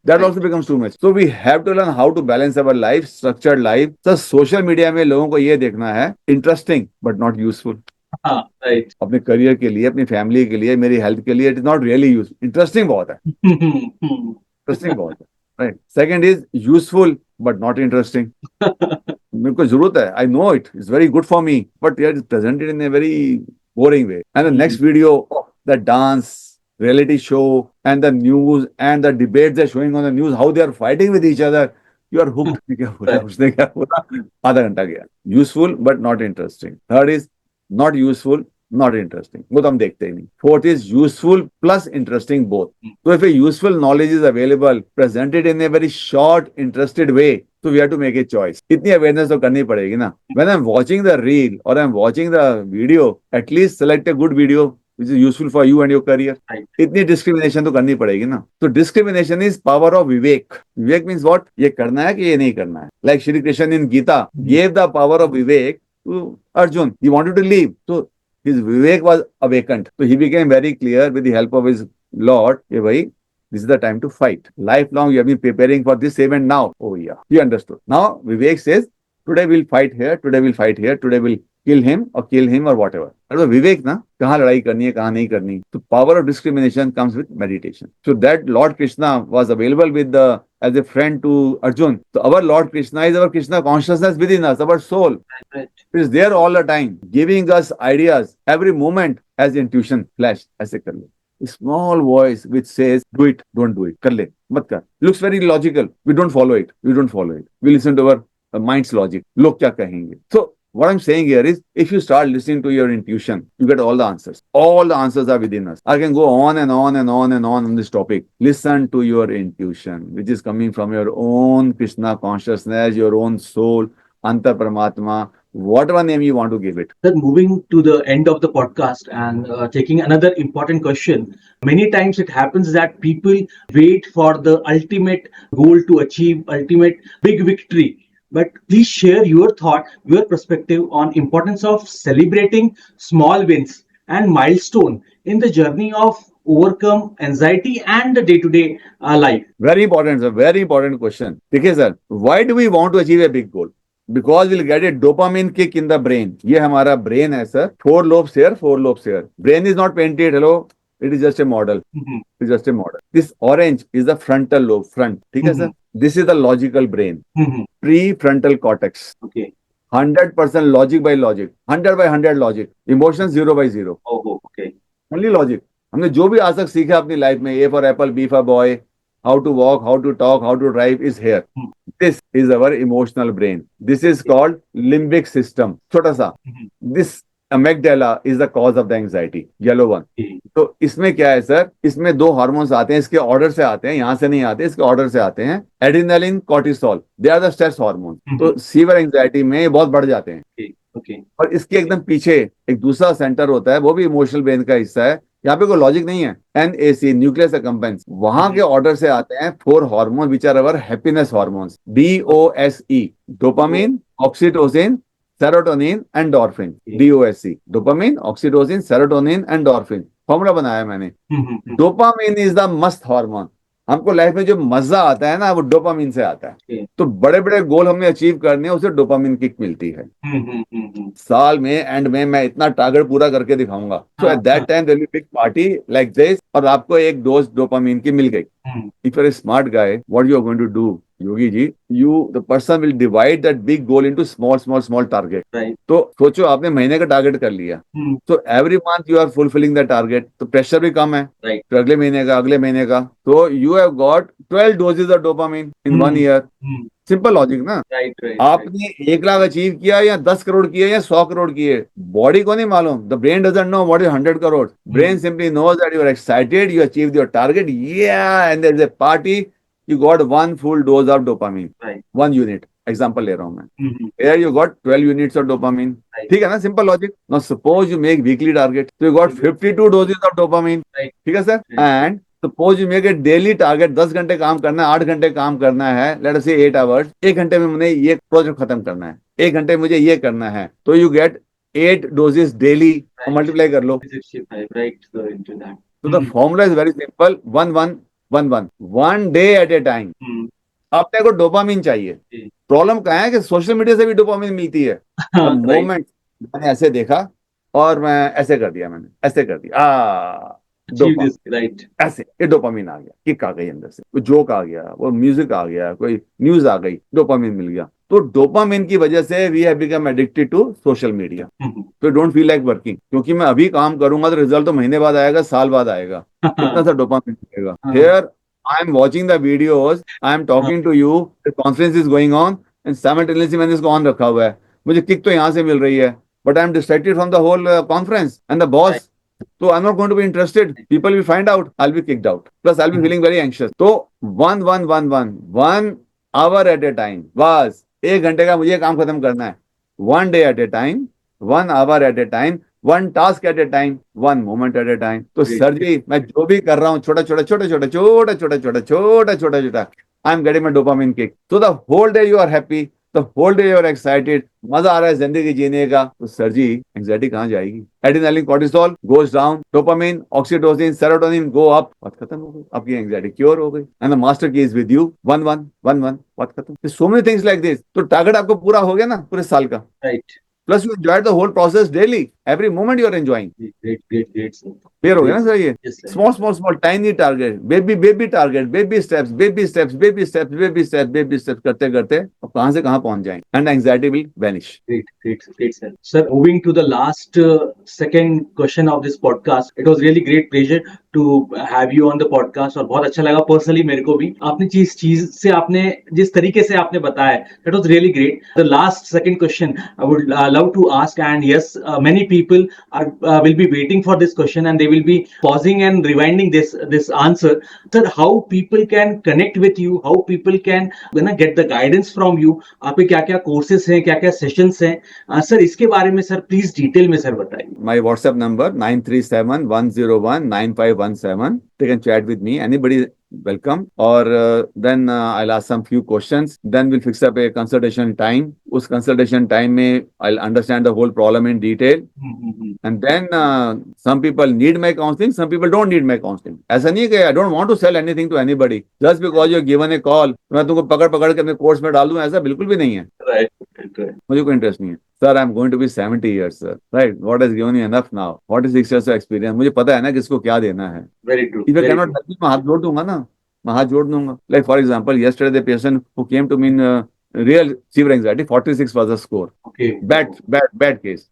That also becomes too much. So we have to learn how to balance our life, structured life. So social media में लोगों को ये देखना है interesting but not useful.
Right.
अपने career के लिए, अपनी फैमिली के लिए, मेरी हेल्थ के लिए, it is not really useful. Interesting बहुत है. Interesting बहुत है. Right. Second is useful but not interesting. मेरे को जरूरत है. I know it. It's very good for me. But it is presented in a very boring way. And the next video, the dance, reality show, and the news, and the debates they're showing on the news, how they are fighting with each other. You are hooked. क्या बोला उसने क्या बोला? आधा घंटा गया. Useful but not interesting. Third is not useful not interesting, वो तो हम देखते ही नहीं। Fourth is useful plus interesting both. तो if a useful knowledge is available presented in a very short interested way, तो we have to make a choice. इतनी awareness तो करनी पड़ेगी ना। When I am watching the reel और I am watching the video, at least select a good video which is useful for you and your career. इतनी discrimination तो करनी पड़ेगी ना। तो discrimination is power of vivek. Vivek means what, ये करना है कि ये नहीं करना है। Like Shri Krishna in Gita gave the power of vivek to Arjun. He wanted to leave. So his Vivek was awakened. So he became very clear with the help of his Lord, hey, bhai, this is the time to fight. Lifelong you have been preparing for this event now. Oh yeah, he understood. Now Vivek says, today we'll fight here, today we'll fight here, today we'll kill him or whatever. अरे विवेक ना, कहाँ लड़ाई करनी है, कहाँ नहीं करनी। तो power of discrimination comes with meditation. So that Lord Krishna was available with as a friend to Arjun. So our Lord Krishna is our Krishna consciousness within us, our soul.
Right.
It is there all the time, giving us ideas every moment as intuition flash. ऐसे कर ले। A small voice which says, do it, don't do it. कर ले, मत कर। Looks very logical. We don't follow it. We listen to our mind's logic. लोग क्या कहेंगे? So what I'm saying here is, if you start listening to your intuition, you get all the answers. All the answers are within us. I can go on and on and on and on this topic. Listen to your intuition, which is coming from your own Krishna consciousness, your own soul, Anta Paramatma, whatever name you want to give it.
Then moving to the end of the podcast and taking another important question. Many times it happens that people wait for the ultimate goal to achieve ultimate big victory. But please share your thought, your perspective on importance of celebrating small wins and milestone in the journey of overcome anxiety and the day-to-day life.
Very important, sir. Very important question. देखिए sir, why do we want to achieve a big goal? Because we'll get a dopamine kick in the brain. ये हमारा brain है sir. 4 lobes here, 4 lobes here. Brain is not painted. Hello, it is just a model. It's just a model. This orange is the frontal lobe, front. ठीक है sir? This is the logical brain. Prefrontal cortex.
Okay.
100% logic by logic. 100 by 100 logic. Emotion 0 by 0.
Oh, okay.
Only logic. हमने जो भी आज तक सीखा अपनी life में, A for apple, B for boy, how to walk, how to talk, how to drive is here. This is our emotional brain. This is called limbic system. छोटा सा. This amygdala is the cause of the anxiety. Yellow one. तो इसमें क्या है sir? इसमें 2 hormones आते हैं, इसके ऑर्डर से आते हैं, यहाँ से नहीं आते, इसके ऑर्डर से आते हैं। Adrenaline, cortisol, they are the stress hormone. तो सीवियर एंजाइटी में ये बहुत बढ़ जाते हैं।
Okay.
और इसके एकदम पीछे एक दूसरा सेंटर होता है, वो भी इमोशनल ब्रेन का हिस्सा है। यहाँ पे कोई लॉजिक नहीं है। NAC, न्यूक्लियस अकम्पेंस, वहां के ऑर्डर से आते हैं 4 hormone which are our happiness hormones. DOSE, dopamine, oxytocin, serotonin, endorphin. DOSE, dopamine, oxytocin, serotonin, endorphin. Formula बनाया मैंने। डोपामिन इज द मस्त हार्मोन। हमको लाइफ में जो मजा आता है ना, वो डोपामिन से आता है। तो बड़े बड़े गोल हमें अचीव करने हैं, उसे डोपामिन किक मिलती है। साल में एंड में मैं इतना टारगेट पूरा करके दिखाऊंगा। So at that time there will be big party like this, और आपको एक डोज डोपामिन की मिल गई। If you are a smart guy, what you are going to do, Yogi ji, the person will divide that big goal into small target. तो सोचो आपने महीने का टारगेट कर लिया, तो every month you are fulfilling the target, तो प्रेशर भी कम है। तो अगले महीने का तो you have got 12 doses of dopamine in 1 year. Simple logic ना। आपने 1 लाख अचीव किया या 10 करोड़ किए या 100 करोड़ किए, बॉडी को नहीं मालूम। The brain doesn't know what is 100 crore. Brain simply knows that you are excited, you achieved your target, yeah, and there is a party, you got 1 full dose of dopamine, 1 unit, example ले रहा हूं मैं। Here you got 12 units of dopamine, ठीक है ना, simple logic। Now suppose you make weekly target, so you got 52 doses of dopamine, ठीक है sir. And suppose you make a daily target, 10 घंटे काम करना है, 8 घंटे काम करना है, let us say 8 hours, 1 घंटे में मुझे ये प्रोजेक्ट खत्म करना है, 1 घंटे में मुझे ये करना है, तो you get 8 doses daily, multiply कर लो। So the formula is very simple, 1 1 1 1, 1 day at a time। अपने को डोपामिन चाहिए। प्रॉब्लम कहाँ है कि सोशल मीडिया से भी डोपामिन मिलती है। मोमेंट मैंने ऐसे देखा और मैं ऐसे कर दिया, मैंने ऐसे कर दिया, ऐसे ये डोपामिन आ गया, किक आ गई अंदर से, कोई जोक आ गया, वो म्यूजिक आ गया, कोई न्यूज आ गई, डोपामिन मिल गया। तो डोपामिन की वजह से we have become addicted to social media. तो डोंट फील लाइक वर्किंग, क्योंकि मैं अभी काम करूंगा तो रिजल्ट तो महीने बाद आएगा, साल बाद आएगा, कितना सा डोपामिन मिलेगा। Here I am watching the videos, I am talking to you, the conference is going on and simultaneously मैंने इसको ऑन रखा हुआ है, मुझे किक तो यहाँ से मिल रही है, but I'm distracted from the whole conference and the boss. So I'm not going to be interested. People will find out. I'll be kicked out. Plus, I'll be feeling very anxious. So 1 hour at a time. बस 1 घंटे का मुझे काम खत्म करना है. 1 day at a time, 1 hour at a time, 1 task at a time, 1 moment at a time. तो
Great.
Sir जी मैं जो भी कर रहा हूँ छोटा, I'm getting my dopamine kick. So the whole day you are happy. The whole day you are excited. मजा आ रहा है जिंदगी जीने का. तो सर जी एंग्जाइटी कहाँ जाएगी? Adrenaline cortisol goes down, dopamine, oxytocin, serotonin go up. बात खत्म हो गई. आपकी एंग्जाइटी क्योर हो गई. And the master key is with you. 1-1-1-1. बात खत्म. So many things like this. तो टारगेट आपको पूरा हो गया ना पूरे साल का.
Right.
Plus you enjoyed the whole process daily. Every moment you are enjoying.
Great, sir.
Clear हो गया ना सर ये?
Yes, sir.
Small, tiny target, baby target, baby steps करते करते अब कहाँ से कहाँ पहुंच जाएंगे. And anxiety will vanish.
Great, sir. Sir, moving to the last second question of this podcast, it was really great pleasure to have you on the podcast और बहुत अच्छा लगा personally मेरे को भी. आपने चीज से आपने जिस तरीके से आपने बताया, that was really great. The last second question I would love to ask, and yes, many people are will be waiting for this question and they will be pausing and rewinding this answer. Sir, how people can connect with you, how people can get the guidance from you, आप क्या क्या courses हैं, क्या क्या sessions हैं, sir इसके बारे में सर प्लीज डिटेल में सर बताइए.
My WhatsApp number 937-101-9517. They can chat with me. Anybody welcome. Or then I'll ask some few questions. Then we'll fix up a consultation time. उस consultation time में I'll understand the whole problem in detail. And then some people need my counseling, some people don't need my counseling. ऐसा नहीं है कि I don't want to sell anything to anybody. Just because you're given a call, मैं तुमको पकड़ के अपने course में डाल दूं, ऐसा बिल्कुल भी नहीं है.
Right.
मुझे कोई इंटरेस्ट नहीं है. Sir, I'm going to be 70 years, sir. Right? What has given you enough now? 46 years of experience. मुझे पता है ना किसको क्या देना है.
Very true.
If I cannot help you, मैं हाथ जोड़ दूंगा ना. मैं हाथ जोड़ दूंगा. Like for example, yesterday the patient who came to me in real severe anxiety, 46 was the score.
Okay.
Bad case.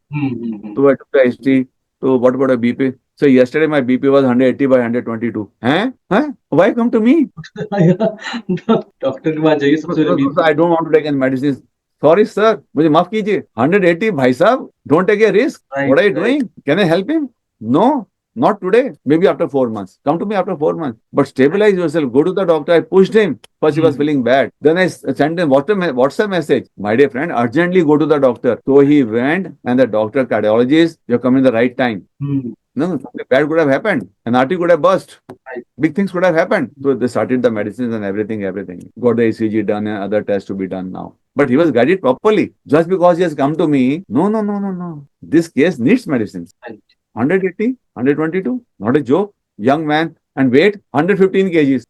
So I took the history. So what about a BP? So yesterday my BP was 180 by 122. Huh? Why come to me?
Doctor के पास जाइए सबसे पहले.
I don't want to take any medicines. Sorry sir, मुझे माफ कीजिए. 180 भाई साहब, don't take a risk.
Right,
What are you
right.
doing? Can I help him? No. Not today. Maybe after 4 months. Come to me after 4 months. But stabilize yourself. Go to the doctor. I pushed him. First he was feeling bad. Then I sent him WhatsApp message. My dear friend, urgently go to the doctor. So he went and the doctor cardiologist, you're coming at the right time. No, something bad could have happened. An artery could have burst. Big things could have happened. So they started the medicines and everything. Got the ECG done and other tests to be done now. But he was guided properly. Just because he has come to me, no. This case needs medicines. 180, 122, not a joke. Young man and weight 115 kgs.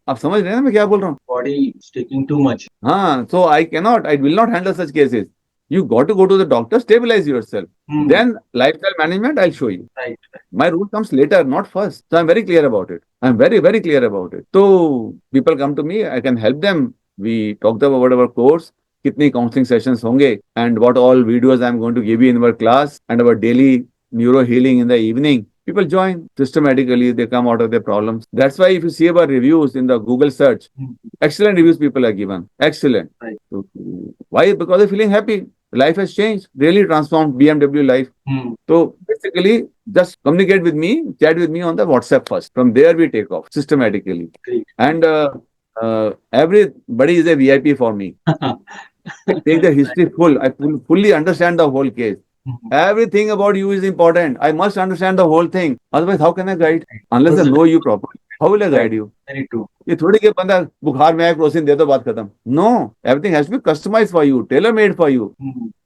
आप समझ रहे हैं ना मैं क्या बोल रहा हूँ?
Body is taking too much.
हाँ, so I will not handle such cases. You got to go to the doctor, stabilize yourself. Then lifestyle management, I'll show you.
Right.
My rule comes later, not first. So I'm very clear about it. I'm very, very clear about it. So people come to me, I can help them. We talked about our course, कितनी counseling sessions होंगे, and what all videos I'm going to give you in our class, and our daily neuro healing in the evening. People join systematically, they come out of their problems. That's why if you see our reviews in the Google search, excellent reviews people are given. Excellent.
Right.
So, why? Because they're feeling happy. Life has changed, really transformed BMW life. So basically, just communicate with me, chat with me on the WhatsApp first. From there, we take off systematically.
Great.
And everybody is a VIP for me. I take the history full. I fully understand the whole case. Everything about you is important. I must understand the whole thing. Otherwise, how can I guide? Unless I know you properly. How will I guide you?
Very true.
ये थोड़ी के बंदा बुखार में आए Crocin दे दो बात खत्म. No, everything has to be customized for you, tailor made for you.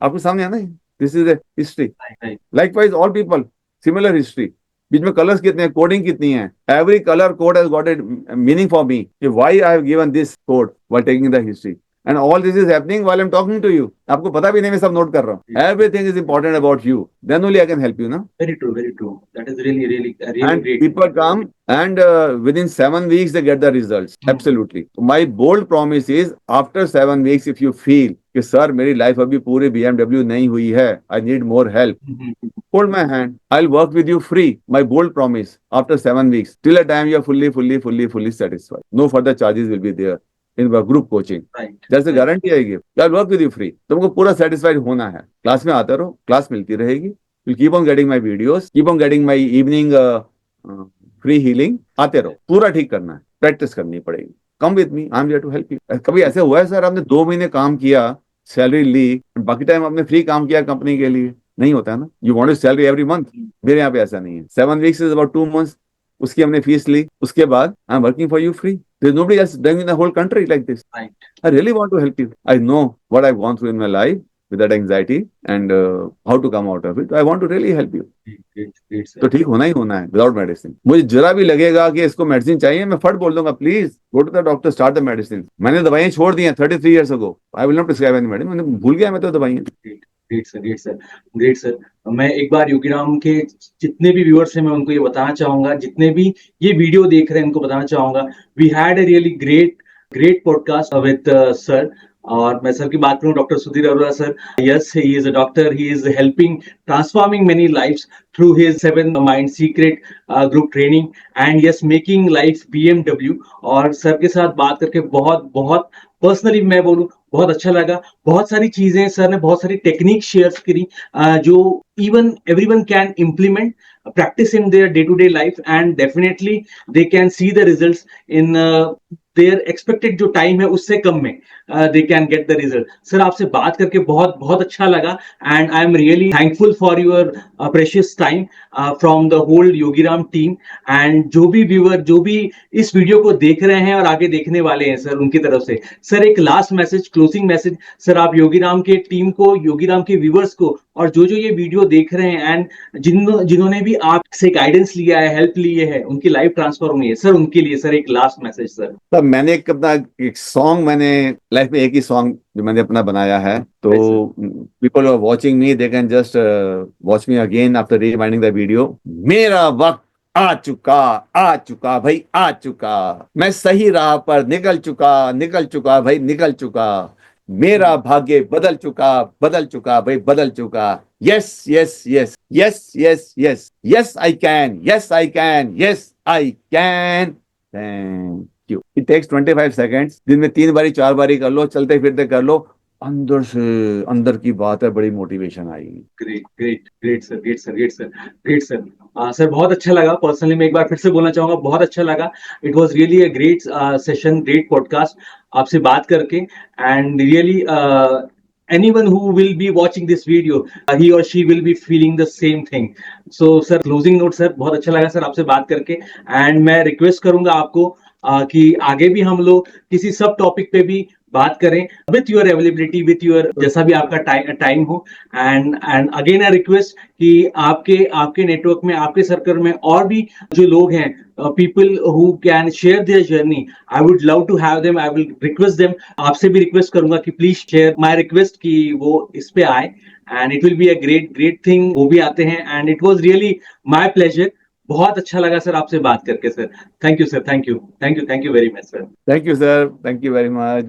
आपको सामने है ना? This is a history.
Right.
Likewise, all people similar history. बीच में कलर्स कितने हैं, कोडिंग कितनी है. Every color code has got a meaning for me. Why I have given this code while taking the history. And all this is happening while I'm talking to you. आपको पता भी नहीं मैं सब नोट कर रहा हूँ. Everything is important about you. Then only I can help you, na?
Very true. That is really
And
great.
people come and within 7 weeks they get the results. Absolutely. My bold promise is after 7 weeks if you feel कि sir मेरी life अभी पूरी BMW नहीं हुई है, I need more help. Hold my hand. I'll work with you free. My bold promise after 7 weeks. Till a time you are fully satisfied. No further charges will be there. in group coaching.
Right.
That's the guarantee I give. I'll work with you free. तुमको पूरा satisfied होना है. Class में आते रहो, class मिलती रहेगी. You'll keep on getting my videos, keep on getting my evening free healing. आते रहो. पूरा ठीक करना है. प्रैक्टिस करनी पड़ेगी. Come with me. I'm here to help you. कभी ऐसे हुआ है सर आपने 2 महीने काम किया, सैलरी ली, बाकी टाइम आपने फ्री काम किया कंपनी के लिए? नहीं होता है ना. You want salary every month. मेरे यहाँ पे ऐसा नहीं है. 7 weeks इज अबाउट 2 months. उसकी हमने फीस ली, उसके बाद I am working for you free. There is nobody else doing in the whole country like this. I really want to help you. I know what I gone through in my life with that anxiety and how to come out of it. I want to really help you. तो ठीक होना ही होना है without medicine. मुझे जरा भी लगेगा कि इसको मेडिसिन चाहिए, मैं फट बोल दूंगा please go to the doctor, start the medicine. मैंने दवाइयां छोड़ दी हैं 33 years ago. I will not prescribe any medicine. मैंने भूल गया मैं तो दवाइयां.
Great sir, great sir, great sir. मैं एक बार योगीराम के जितने भी व्यूअर्स हैं मैं उनको ये बताना चाहूंगा, जितने भी ये वीडियो देख रहे हैं उनको बताना चाहूंगा, we had a really great podcast with sir. और मैं सर की बात करूं, doctor Sudhir Arora sir, yes he is a doctor, he is helping transforming many lives through his 7 mind secret group training and yes making life BMW. और sir के साथ बात करके बहुत बहुत पर्सनली मैं बोलूं बहुत अच्छा लगा. बहुत सारी चीजें सर ने, बहुत सारी टेक्निक शेयर करी जो even everyone can implement, practice in their day-to-day life, and definitely they can see the results in their expected जो time है उससे कम में they can get the result. Sir आपसे बात करके बहुत बहुत अच्छा लगा and I am really thankful for your precious time from the whole Yogiram team. and जो भी व्यूअर, जो भी इस वीडियो को देख रहे हैं और आगे देखने वाले हैं सर, उनकी तरफ से सर एक last message, closing message sir, आप योगीराम के टीम को, योगीराम के व्यूअर्स को, और जो जो ये वीडियो देख रहे हैं एंड जिन्होंने भी आपसे गाइडेंस लिया है, हेल्प लिए है, उनकी लाइफ ट्रांसफॉर्म हुई है सर, उनके लिए सर एक लास्ट मैसेज सर.
तब मैंने एक सॉन्ग, मैंने लाइफ में एक ही सॉन्ग जो मैंने अपना बनाया है, तो people are watching me, they can just watch me again after rewinding the video. मेरा वक्त आ चुका भाई, आ चुका. मैं सही राह पर निकल चुका भाई, निकल चुका. मेरा भाग्य बदल चुका भाई, बदल चुका. Yes, yes, yes, yes, yes, yes, yes, I can, yes, I can, yes, I can. Thank you. It takes 25 seconds. दिन में 3 बारी 4 बारी कर लो, चलते फिरते कर लो, अंदर से अंदर की बात है, बड़ी मोटिवेशन आएगी.
Great sir. सर बहुत अच्छा लगा. पर्सनली मैं एक बार फिर से बोलना चाहूंगा, बहुत अच्छा लगा. It was really a great session, great podcast आपसे बात करके. And really anyone who will be watching this video, he or she will be feeling the same thing. So sir, closing note sir, बहुत अच्छा लगा sir आपसे बात करके. And मैं रिक्वेस्ट करूंगा आपको कि आगे भी हम लोग किसी सब टॉपिक पे भी बात करें with your availability, with your जैसा भी आपका टाइम हो. एंड अगेन आई रिक्वेस्ट कि आपके नेटवर्क में, आपके सर्कल में और भी जो लोग हैं, people who can share their journey, I would love to have them, I will request them. आपसे भी रिक्वेस्ट करूंगा कि प्लीज शेयर माय रिक्वेस्ट कि वो इस पे आए and it will be a great thing. वो भी आते हैं and it was really my pleasure. बहुत अच्छा लगा सर आपसे बात करके sir. Thank you sir, thank you very much sir.
Thank you sir, thank you very much.